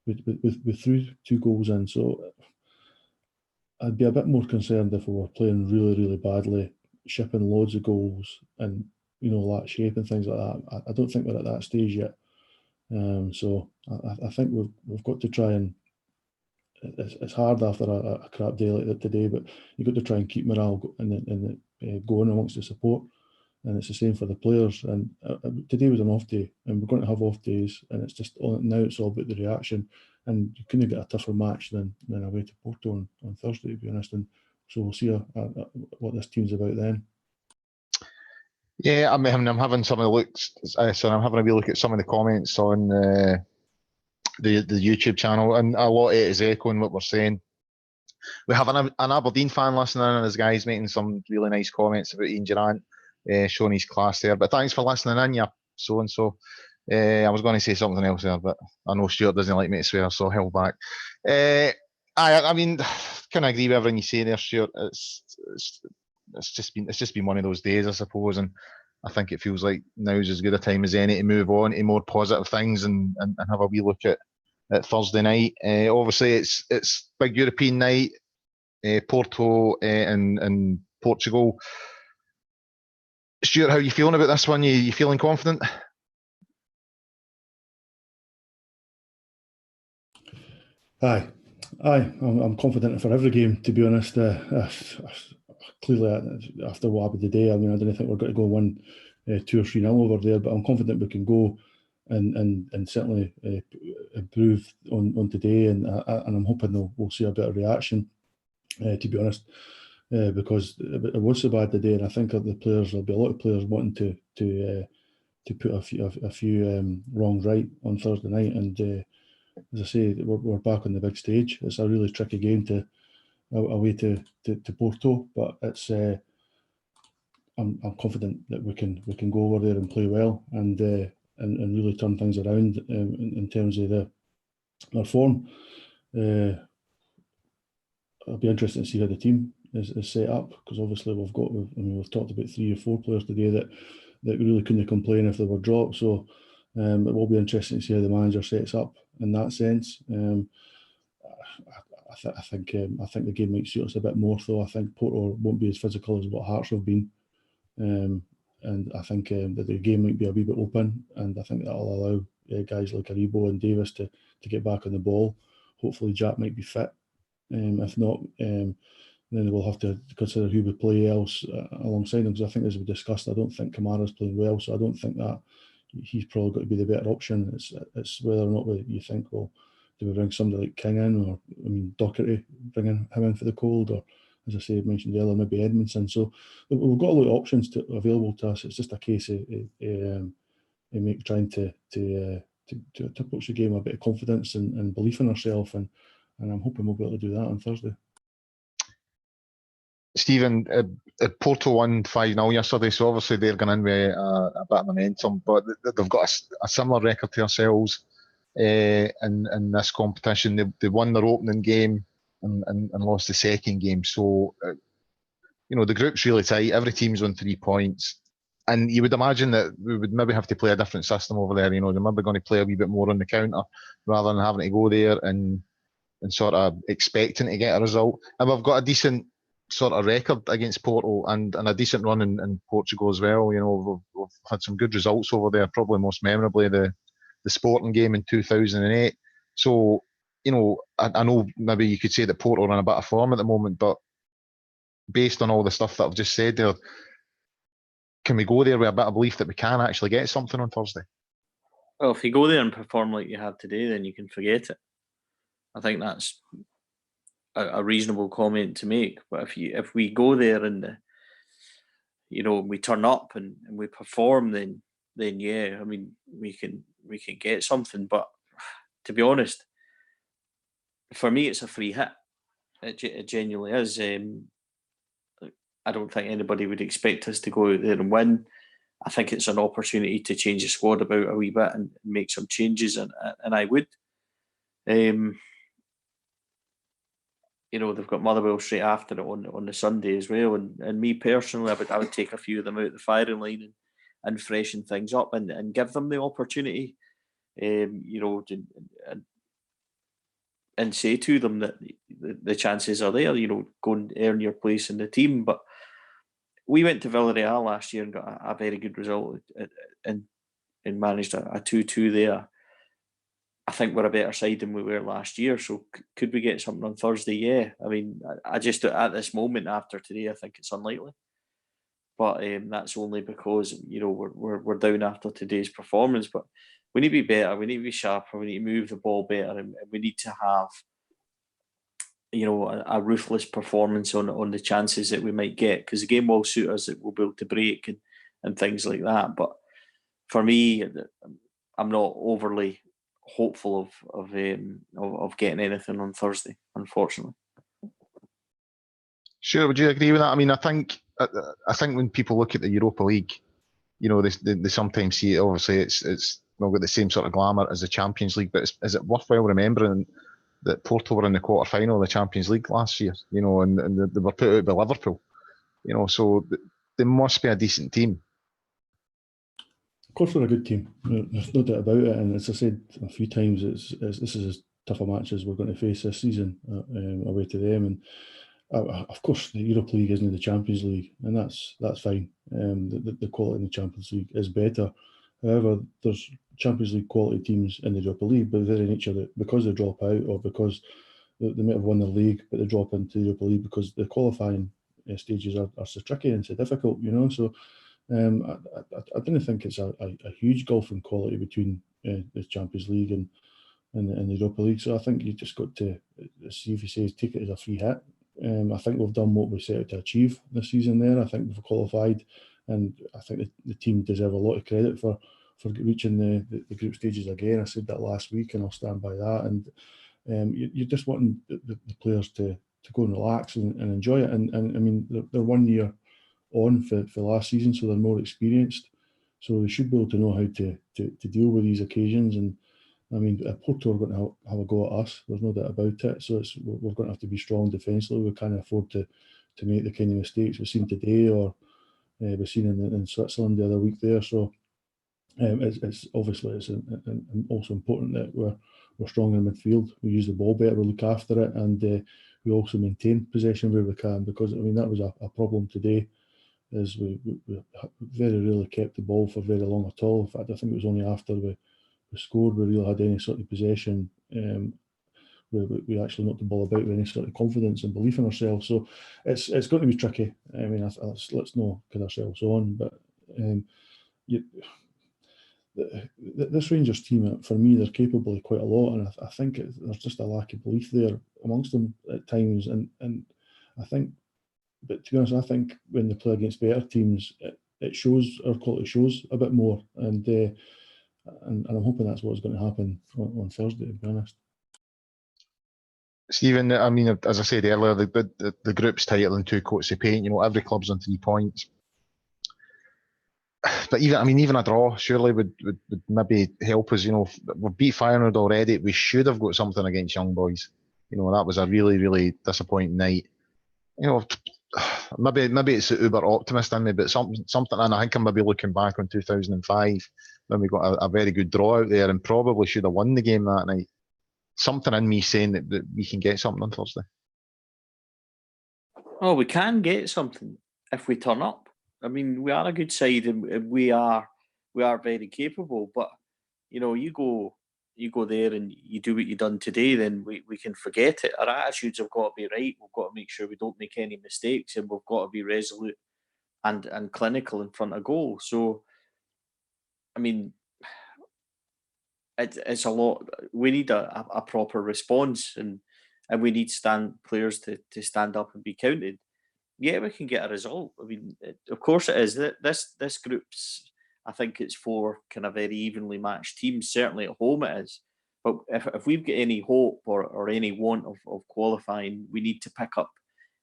we threw 2 goals in, so I'd be a bit more concerned if we were playing really, really badly, shipping loads of goals and that shape and things like that. I don't think we're at that stage yet. So I think we've got to try and. It's hard after a crap day like that today, but you've got to try and keep morale and going amongst the support, and it's the same for the players. And today was an off day, and we're going to have off days, and it's just now it's all about the reaction. And you couldn't get a tougher match than away to Porto on Thursday, to be honest. And so we'll see what this team's about then. Yeah, I'm having some of the looks. I'm having a wee look at some of the comments on the YouTube channel, and a lot of it is echoing what we're saying. We have an Aberdeen fan listening, and this guy's making some really nice comments about Ian Durrant, showing his class there. But thanks for listening in, yeah, so and so. I was going to say something else there, but I know Stuart doesn't like me to swear, so I held back. I mean, can I agree with everything you say there, Stuart? it's just been one of those days, I suppose, and I think it feels like now's as good a time as any to move on to more positive things and have a wee look at Thursday night. Obviously, it's big European night, Porto and Portugal. Stuart, how are you feeling about this one? You feeling confident? Aye, I'm confident for every game, to be honest. Clearly, after what happened today, I mean, I don't think we're going to go win 2 or 3-0 over there, but I'm confident we can go and certainly improve on today, and I'm hoping we'll see a better reaction, to be honest, because it was so bad today, and I think there'll be a lot of players wanting to put a few wrongs right on Thursday night, and as I say, we're back on the big stage. It's a really tricky game away to Porto, but it's I'm confident that we can go over there and play well and really turn things around in terms of our form. It'll be interesting to see how the team is set up, because obviously we've talked about 3 or 4 players today that really couldn't complain if they were dropped. So it will be interesting to see how the manager sets up in that sense. I think the game might suit us a bit more, though. I think Porto won't be as physical as what Hearts have been, and I think that the game might be a wee bit open, and I think that'll allow guys like Aribo and Davis to get back on the ball. Hopefully Jack might be fit. If not, then we'll have to consider who we play else alongside him, because I think, as we discussed, I don't think Kamara's playing well, so I don't think that he's probably got to be the better option. It's whether or not you think, well, do we bring somebody like King in, or Docherty, bringing him in for the cold, or, as I say, mentioned earlier, maybe Edmondson. So we've got a lot of options available to us. It's just a case of trying to approach the game with a bit of confidence and belief in ourselves, and I'm hoping we'll be able to do that on Thursday. Stephen, Porto won 5-0 yesterday, so obviously they're going in with a bit of momentum, but they've got a similar record to ourselves in this competition. They won their opening game and lost the second game. So, the group's really tight. Every team's on 3 points. And you would imagine that we would maybe have to play a different system over there. They're maybe going to play a wee bit more on the counter rather than having to go there and sort of expecting to get a result. And we've got a decent sort of record against Porto and a decent run in Portugal as well. We've had some good results over there, probably most memorably the Sporting game in 2008. So, I know maybe you could say that Porto are in a bit of form at the moment, but based on all the stuff that I've just said there, can we go there with a bit of belief that we can actually get something on Thursday? Well, if you go there and perform like you have today, then you can forget it. I think that's a reasonable comment to make. But if we go there and we turn up and we perform, then yeah, I mean we can get something. But to be honest, for me, it's a free hit. It genuinely is. I don't think anybody would expect us to go out there and win. I think it's an opportunity to change the squad about a wee bit and make some changes, and I would. They've got Motherwell straight after it on the Sunday as well, and me personally, I would take a few of them out the firing line and freshen things up and give them the opportunity, and say to them that the chances are there. Go and earn your place in the team. But we went to Villarreal last year and got a very good result and managed a 2-2 there. I think we're a better side than we were last year. So could we get something on Thursday? Yeah. I mean, I just, at this moment after today, I think it's unlikely. But that's only because, we're down after today's performance. But we need to be better. We need to be sharper. We need to move the ball better. And we need to have, a ruthless performance on the chances that we might get. Because the game will suit us. That we'll be able to break and things like that. But for me, I'm not overly hopeful of getting anything on Thursday, unfortunately. Sure, would you agree with that? I mean, I think when people look at the Europa League, they sometimes see it. Obviously, it's not got the same sort of glamour as the Champions League, but is it worthwhile remembering that Porto were in the quarter-final of the Champions League last year? And they were put out by Liverpool. So they must be a decent team. Of course, we're a good team. There's no doubt about it. And as I said a few times, this is as tough a match as we're going to face this season away to them. And of course, the Europa League isn't the Champions League, and that's fine. The quality in the Champions League is better. However, there's Champions League quality teams in the Europa League, but very nature that because they drop out or because they might have won the league, but they drop into the Europa League because the qualifying stages are so tricky and so difficult, So I don't think it's a huge gulf in quality between the Champions League and the Europa League. So I think you just got to, as Stevie says, take it as a free hit. I think we've done what we set out to achieve this season there. I think we've qualified, and I think the team deserve a lot of credit for reaching the group stages again. I said that last week, and I'll stand by that. And you're just wanting the players to go and relax and enjoy it. And I mean, they're 1 year on for last season, so they're more experienced. So they should be able to know how to deal with these occasions. And I mean, Porto are going to have a go at us. There's no doubt about it. So we're going to have to be strong defensively. We can't afford to make the kind of mistakes we've seen today, or we've seen in Switzerland the other week there. So it's obviously also important that we're strong in midfield. We use the ball better, we look after it, and we also maintain possession where we can. Because I mean, that was a problem today. Is we very rarely kept the ball for very long at all. In fact, I think it was only after we scored we really had any sort of possession. We actually knocked the ball about with any sort of confidence and belief in ourselves. So it's going to be tricky. I mean, let's not kid ourselves on. But this Rangers team, for me, they're capable of quite a lot, and I think there's just a lack of belief there amongst them at times. And I think. But to be honest, I think when they play against better teams, it shows, our quality shows a bit more. And I'm hoping that's what's going to happen on Thursday, to be honest. Stephen, I mean, as I said earlier, the group's title in 2 coats of paint. Every club's on 3 points. But even a draw surely would maybe help us. We've beat Feyenoord already. We should have got something against Young Boys. That was a really, really disappointing night. Maybe it's the uber optimist in me, but something, and I think I'm maybe looking back on 2005 when we got a very good draw out there and probably should have won the game that night. Something in me saying that we can get something on Thursday. Oh, we can get something if we turn up. I mean, we are a good side and we are very capable. But you go there and you do what you've done today, then we can forget it. Our attitudes have got to be right. We've got to make sure we don't make any mistakes, and we've got to be resolute and clinical in front of goal. So, I mean, it's a lot. We need a proper response, and we need players to stand up and be counted. Yeah, we can get a result. I mean, of course it is. This group's, I think it's 4 kind of very evenly matched teams. Certainly at home it is. But if we've got any hope or any want of qualifying, we need to pick up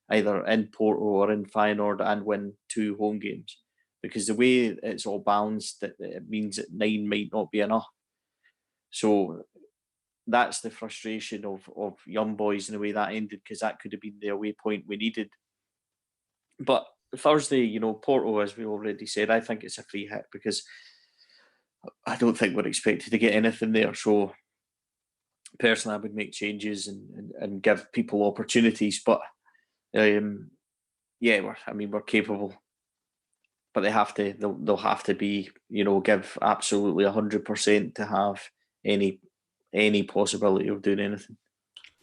either in Porto or in Feyenoord and win 2 home games. Because the way it's all balanced, it means that 9 might not be enough. So that's the frustration of Young Boys in the way that ended, because that could have been the away point we needed. But Thursday, Porto, as we already said, I think it's a free hit because I don't think we're expected to get anything there. So personally, I would make changes and give people opportunities. But we're capable. But they'll have to be, give absolutely 100% to have any possibility of doing anything.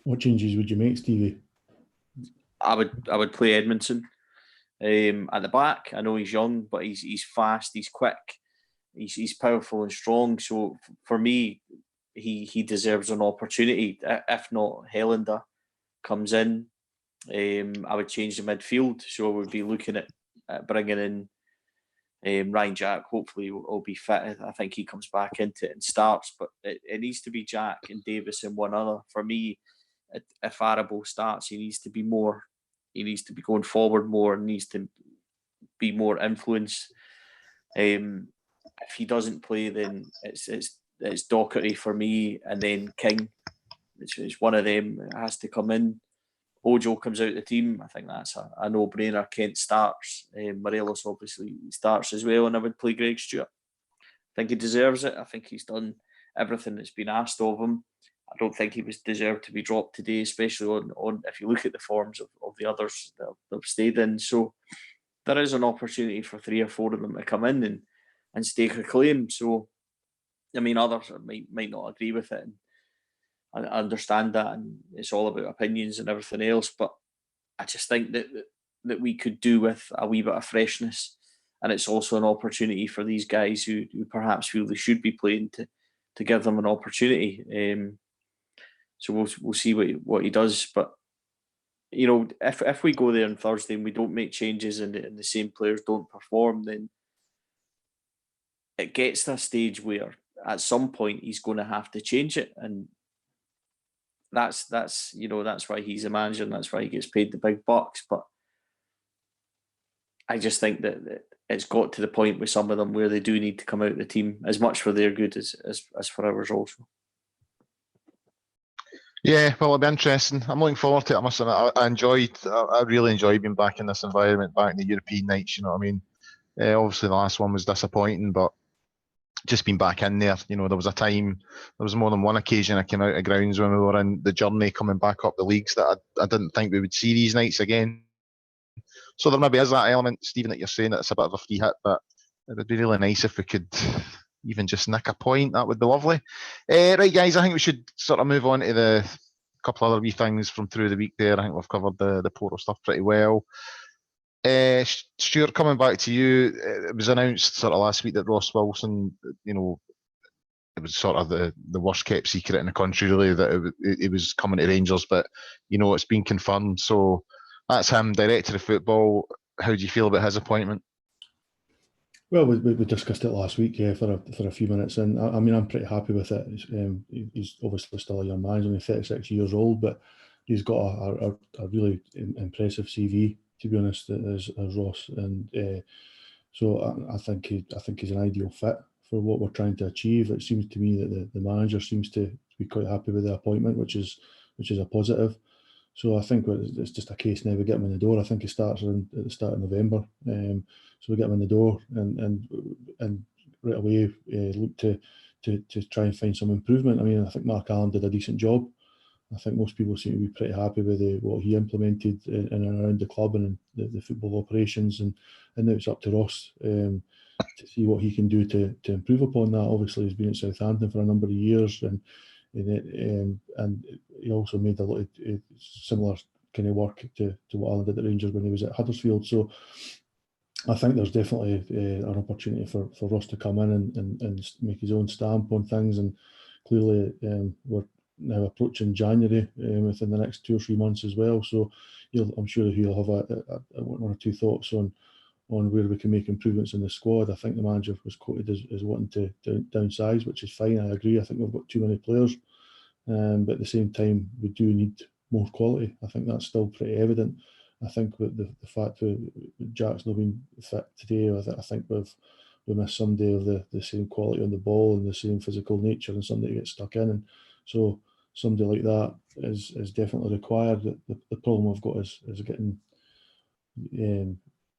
What changes would you make, Stevie? I would play Edmondson at the back. I know he's young, but he's fast, he's quick, he's powerful and strong. So for me, he deserves an opportunity. If not, Helander comes in. I would change the midfield. So I would be looking at bringing in Ryan Jack. Hopefully will be fit. I think he comes back into it and starts, but it needs to be Jack and Davis and one other. For me, if Arabo starts, he needs to be going forward more and needs to be more influence. If he doesn't play, then it's Doherty for me, and then King. It's one of them has to come in. Ojo comes out of the team. I think that's a no-brainer. Kent starts. Morelos obviously starts as well, and I would play Greg Stewart. I think he deserves it. I think he's done everything that's been asked of him. I don't think he was deserved to be dropped today, especially on if you look at the forms of the others that have stayed in. So there is an opportunity for 3 or 4 of them to come in and stake a claim. So, I mean, others might not agree with it. And I understand that, and it's all about opinions and everything else. But I just think that we could do with a wee bit of freshness, and it's also an opportunity for these guys who perhaps feel they should be playing to give them an opportunity. So we'll see what he does. But you know, if we go there on Thursday and we don't make changes and the same players don't perform, then it gets to a stage where at some point he's going to have to change it, and that's why he's a manager and that's why he gets paid the big bucks. But I just think that it's got to the point with some of them where they do need to come out of the team, as much for their good as for ours also. Yeah, well, it'll be interesting. I'm looking forward to it. I must admit, I really enjoyed being back in this environment, back in the European nights. You know what I mean? Obviously, the last one was disappointing, but just being back in there, you know, there was more than one occasion I came out of grounds when we were in the journey coming back up the leagues that I didn't think we would see these nights again. So there maybe is that element, Stephen, that you're saying that it's a bit of a free hit, but it would be really nice if we could even just nick a point. That would be lovely. Right, guys, I think we should sort of move on to the couple other wee things from through the week there. I think we've covered the Porto stuff pretty well. Stuart, coming back to you, it was announced sort of last week that Ross Wilson, you know, it was sort of the worst kept secret in the country, really, that it was coming to Rangers, but, you know, it's been confirmed. So that's him, director of football. How do you feel about his appointment? Well, we discussed it last week, yeah, for a few minutes, and I mean, I'm pretty happy with it. He's obviously still a young man, he's only 36 years old, but he's got a really impressive CV, to be honest, as Ross, and so I think he's an ideal fit for what we're trying to achieve. It seems to me that the manager seems to be quite happy with the appointment, which is a positive. So I think it's just a case now we get him in the door. I think he starts at the start of November. So we get him in the door and right away look to try and find some improvement. I mean, I think Mark Allen did a decent job. I think most people seem to be pretty happy with what he implemented in and around the club and the football operations. And now it's up to Ross to see what he can do to improve upon that. Obviously, he's been at Southampton for a number of years, and he also made a lot of similar kind of work to what Alan did at Rangers when he was at Huddersfield. So I think there's definitely an opportunity for Ross to come in and make his own stamp on things. And clearly we're now approaching January within the next 2 or 3 months as well. So I'm sure he'll have a 1 or 2 thoughts on where we can make improvements in the squad. I think the manager was quoted as wanting to downsize, which is fine. I agree. I think we've got too many players. But at the same time, we do need more quality. I think that's still pretty evident. I think with the fact that Jack's not been fit today, I think we missed somebody of the same quality on the ball and the same physical nature, and somebody gets stuck in. And so somebody like that is definitely required. The problem we've got is getting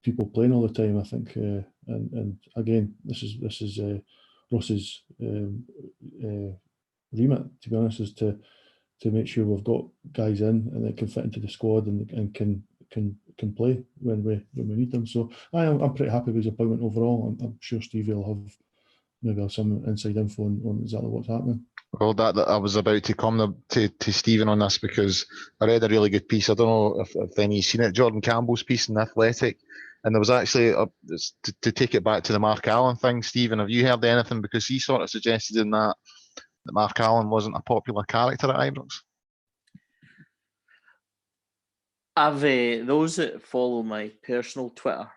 people playing all the time, I think. And again, this is Ross's remit, to be honest, is to make sure we've got guys in and that can fit into the squad and can play when we need them. So I'm pretty happy with his appointment overall. I'm sure Stevie will have some inside info on exactly what's happening. Well, that I was about to come to Stephen on this, because I read a really good piece. I don't know if any you've seen it, Jordan Campbell's piece in The Athletic, and there was actually to take it back to the Mark Allen thing. Stephen, have you heard anything? Because he sort of suggested in that Mark Allen wasn't a popular character at Ibrox. I've those that follow my personal Twitter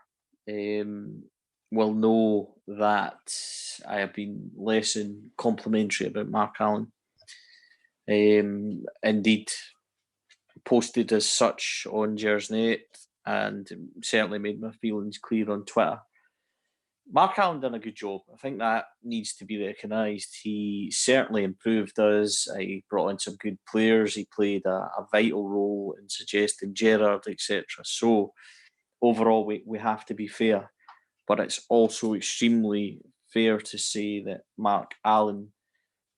will know that I have been less than complimentary about Mark Allen. Indeed, posted as such on Gersnet, and certainly made my feelings clear on Twitter. Mark Allen done a good job. I think that needs to be recognised. He certainly improved us. He brought in some good players. He played a vital role in suggesting Gerrard, etc. So overall, we have to be fair. But it's also extremely fair to say that Mark Allen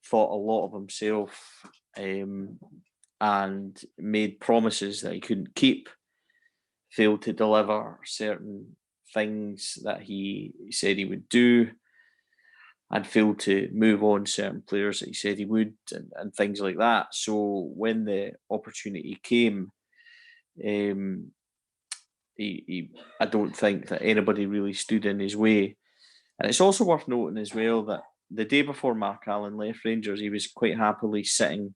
thought a lot of himself and made promises that he couldn't keep, failed to deliver certain things that he said he would do, and failed to move on certain players that he said he would, and things like that. So when the opportunity came, I don't think that anybody really stood in his way. And it's also worth noting as well that the day before Mark Allen left Rangers, he was quite happily sitting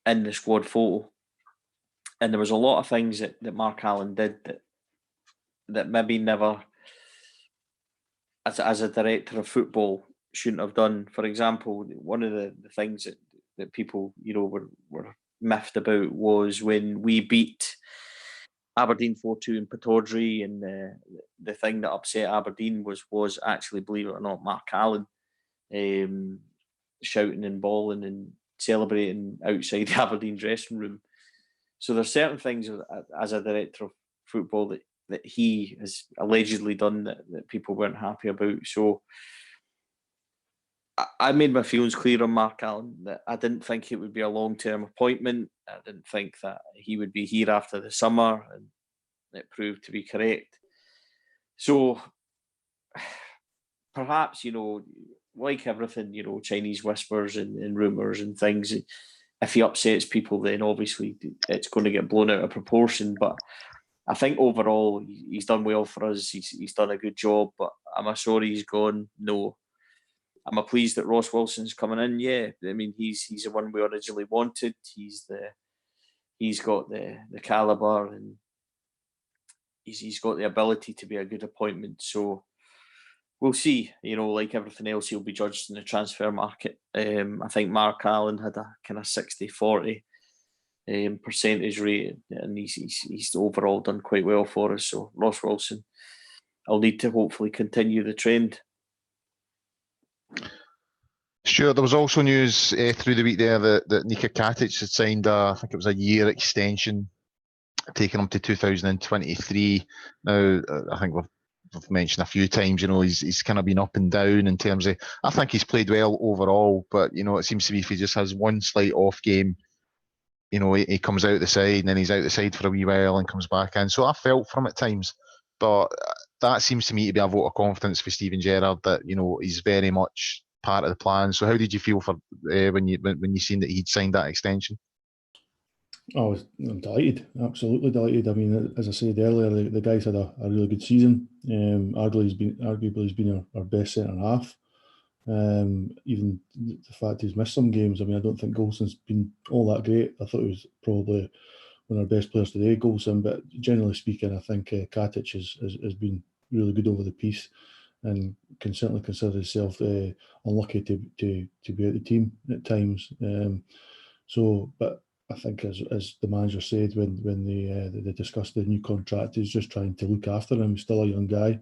in the squad photo. And there was a lot of things that Mark Allen did that maybe never, as a director of football, shouldn't have done. For example, one of the things that people, were miffed about was when we beat Aberdeen 4-2 in Pittodrie, and the thing that upset Aberdeen was actually, believe it or not, Mark Allen shouting and bawling and celebrating outside the Aberdeen dressing room. So there's certain things as a director of football that he has allegedly done that people weren't happy about. So I made my feelings clear on Mark Allen, that I didn't think it would be a long-term appointment. I didn't think that he would be here after the summer, and it proved to be correct. So perhaps, like everything, Chinese whispers and rumours and things, if he upsets people, then obviously it's going to get blown out of proportion. But I think overall he's done well for us. He's done a good job. But am I sorry he's gone? No. Am I pleased that Ross Wilson's coming in? Yeah. I mean, he's the one we originally wanted. He's got the calibre, and he's got the ability to be a good appointment. So we'll see. Like everything else, he'll be judged in the transfer market. I think Mark Allen had a kind of 60-40 percentage rate, and he's overall done quite well for us. So Ross Wilson, I'll need to hopefully continue the trend. Sure. There was also news through the week there that Nika Katic had signed I think it was a year extension, taking him to 2023. Now, I think we've mentioned a few times, he's kind of been up and down in terms of, I think he's played well overall, but, it seems to be if he just has one slight off game, he comes out the side and then he's out the side for a wee while and comes back in. So I felt for him at times, but that seems to me to be a vote of confidence for Steven Gerrard, that, he's very much part of the plan. So how did you feel for when you seen that he'd signed that extension? I'm delighted, absolutely delighted. I mean, as I said earlier, the guy's had a really good season. Arguably he's been our best centre half. Even the fact he's missed some games. I mean, I don't think Golson's been all that great. I thought he was probably one of our best players today, Golson. But generally speaking, I think Katic has been really good over the piece, and can certainly consider himself unlucky to be out the team at times. But I think, as the manager said when they discussed the new contract, he's just trying to look after him. He's still a young guy.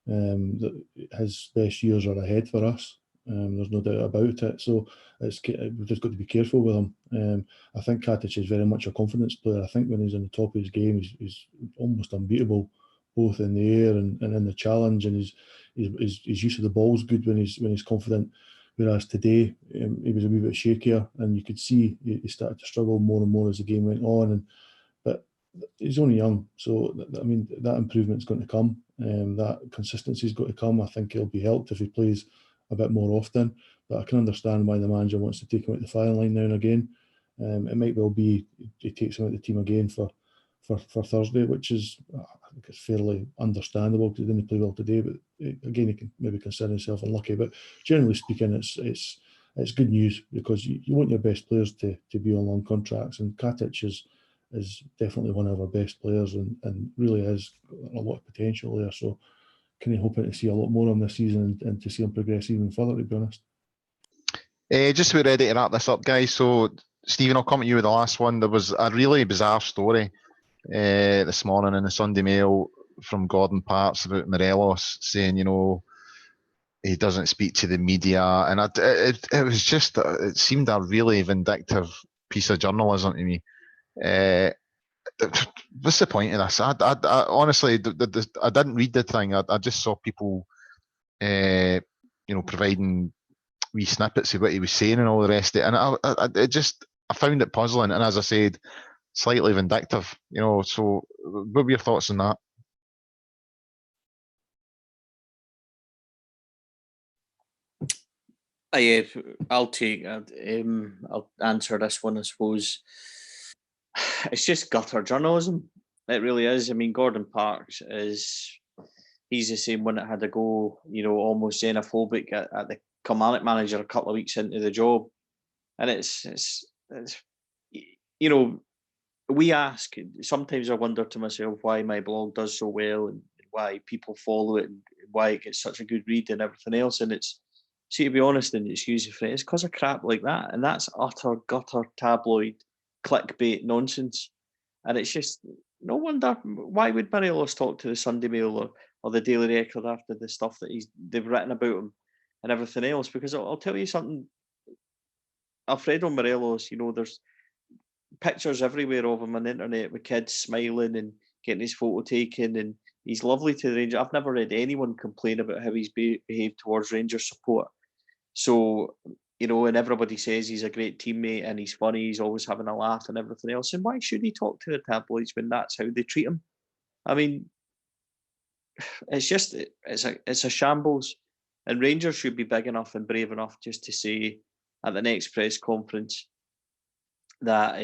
His best years are ahead for us. There's no doubt about it. So we've just got to be careful with him. I think Katic is very much a confidence player. I think when he's on the top of his game, he's almost unbeatable, both in the air and in the challenge. And his use of the ball is good when he's confident. Whereas today, he was a wee bit shakier, and you could see he started to struggle more and more as the game went on. But he's only young, so I mean that improvement's going to come. That consistency's got to come. I think he'll be helped if he plays a bit more often. But I can understand why the manager wants to take him out the firing line now and again. It might well be he takes him out the team again for Thursday, which is, I think it's fairly understandable because he didn't play well today. But again, he can maybe consider himself unlucky. But generally speaking, it's good news, because you want your best players to be on long contracts, and Katic is definitely one of our best players, and really has a lot of potential there. So kind of hoping to see a lot more on this season and to see him progress even further, to be honest. Just about ready to wrap this up, guys. So Stephen, I'll come at you with the last one. There was a really bizarre story this morning in the Sunday Mail from Gordon Parks about Morelos saying, he doesn't speak to the media, and it was just, it seemed a really vindictive piece of journalism to me. What's the point of this? I honestly, I didn't read the thing. I just saw people, providing wee snippets of what he was saying and all the rest of it, and I found it puzzling, and as I said, slightly vindictive. So what were your thoughts on that? I'll answer this one, I suppose. It's just gutter journalism. It really is. I mean, Gordon Parks he's the same one that had to go, almost xenophobic at the Kilmarnock manager a couple of weeks into the job. And it's we ask, sometimes I wonder to myself why my blog does so well and why people follow it and why it gets such a good read and everything else. And to be honest, and excuse me for it, it's because of crap like that. And that's utter gutter tabloid clickbait nonsense. And it's just, no wonder, why would Morelos talk to the Sunday Mail or the Daily Record after the stuff that they've written about him and everything else? Because I'll tell you something, Alfredo Morelos, there's pictures everywhere of him on the internet with kids smiling and getting his photo taken, and he's lovely to the Rangers. I've never read anyone complain about how he's behaved towards Rangers support. So, and everybody says he's a great teammate and he's funny, he's always having a laugh and everything else. And why should he talk to the tabloids when that's how they treat him? I mean, it's just, it's a shambles. And Rangers should be big enough and brave enough just to say at the next press conference that,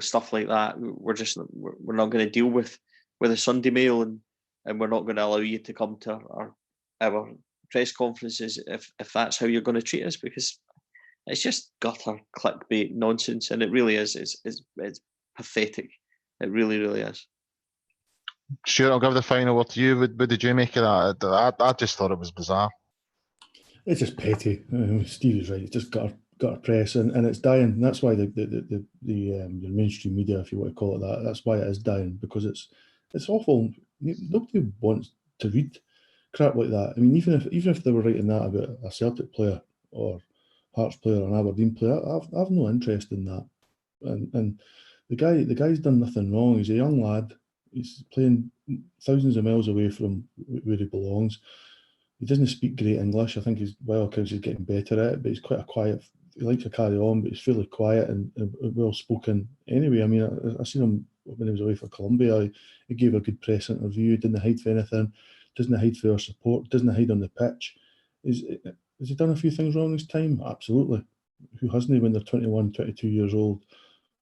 stuff like that, we're not going to deal with a Sunday Mail, and we're not going to allow you to come to our press conferences if that's how you're going to treat us, because it's just gutter clickbait nonsense, and it really is. It's pathetic. It really, really is. Sure, I'll give the final word to you. What did you make of that? I just thought it was bizarre. It's just petty. Stevie's right. It's just gutter press, and it's dying. And that's why the mainstream media, if you want to call it that, that's why it is dying, because it's awful. Nobody wants to read crap like that. I mean, even if they were writing that about a Celtic player or Hearts player or an Aberdeen player, I've no interest in that. And the guy's done nothing wrong. He's a young lad. He's playing thousands of miles away from where he belongs. He doesn't speak great English. I think he's getting better at it, but he's quite a quiet. He likes to carry on, but he's fairly quiet and well spoken anyway. I mean, I seen him when he was away for Colombia. He gave a good press interview. Didn't hide for anything. Doesn't hide for our support. Doesn't hide on the pitch. Has he done a few things wrong this time? Absolutely. Who hasn't he when they're 21, 22 years old?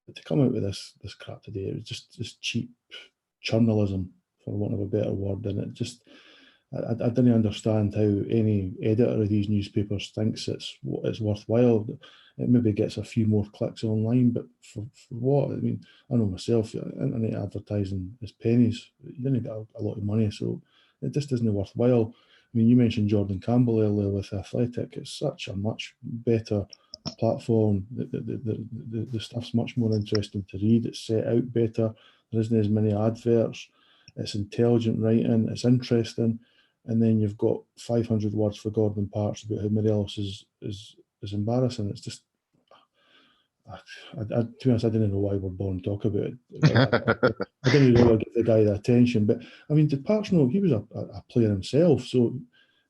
But to come out with this crap today, it was just cheap journalism, for want of a better word. And it just, I didn't understand how any editor of these newspapers thinks it's worthwhile. It maybe gets a few more clicks online, but for what? I mean, I know myself, internet advertising is pennies. You didn't get a lot of money, so it just isn't worthwhile. I mean, you mentioned Jordan Campbell earlier with Athletic. It's such a much better platform. The stuff's much more interesting to read. It's set out better. There isn't as many adverts. It's intelligent writing. It's interesting. And then you've got 500 words for Gordon Parks about how Morelos is embarrassing. It's just, to be honest, I didn't know why we're born to talk about it. I didn't really give the guy the attention. But I mean, did Parks know he was a player himself? So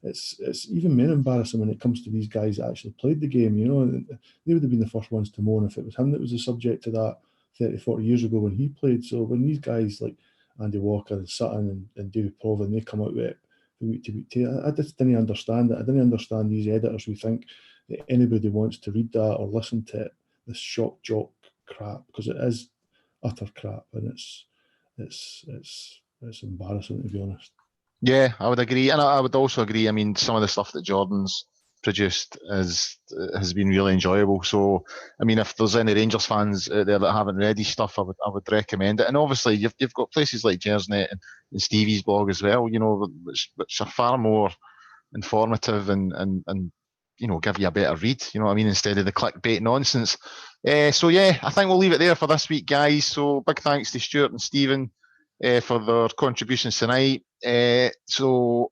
it's even more embarrassing when it comes to these guys that actually played the game. They would have been the first ones to moan if it was him that was the subject to that 30, 40 years ago when he played. So when these guys like Andy Walker and Sutton and David Provan, they come out with it week to week, I just didn't understand it. I didn't understand these editors who think that anybody wants to read that or listen to it, this shock jock crap, because it is utter crap, and it's embarrassing, to be honest. Yeah, I would agree, and I would also agree. I mean, some of the stuff that Jordan's produced has been really enjoyable. So, I mean, if there's any Rangers fans out there that haven't read his stuff, I would recommend it. And obviously, you've got places like Gersnet and Stevie's blog as well. Which are far more informative and give you a better read. You know what I mean, instead of the clickbait nonsense. So yeah, I think we'll leave it there for this week, guys. So big thanks to Stuart and Stephen for their contributions tonight. So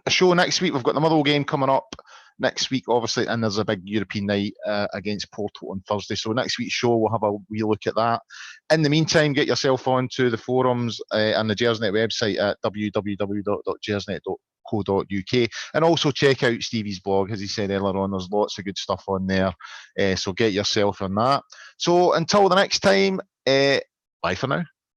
a show next week. We've got the Motherwell game coming up next week, obviously, and there's a big European night against Porto on Thursday. So next week's show, we'll have a wee look at that. In the meantime, get yourself onto the forums and the Gersnet website at www.gersnet.co.uk, and also check out Stevie's blog. As he said earlier on, there's lots of good stuff on there. So get yourself on that. So until the next time, bye for now.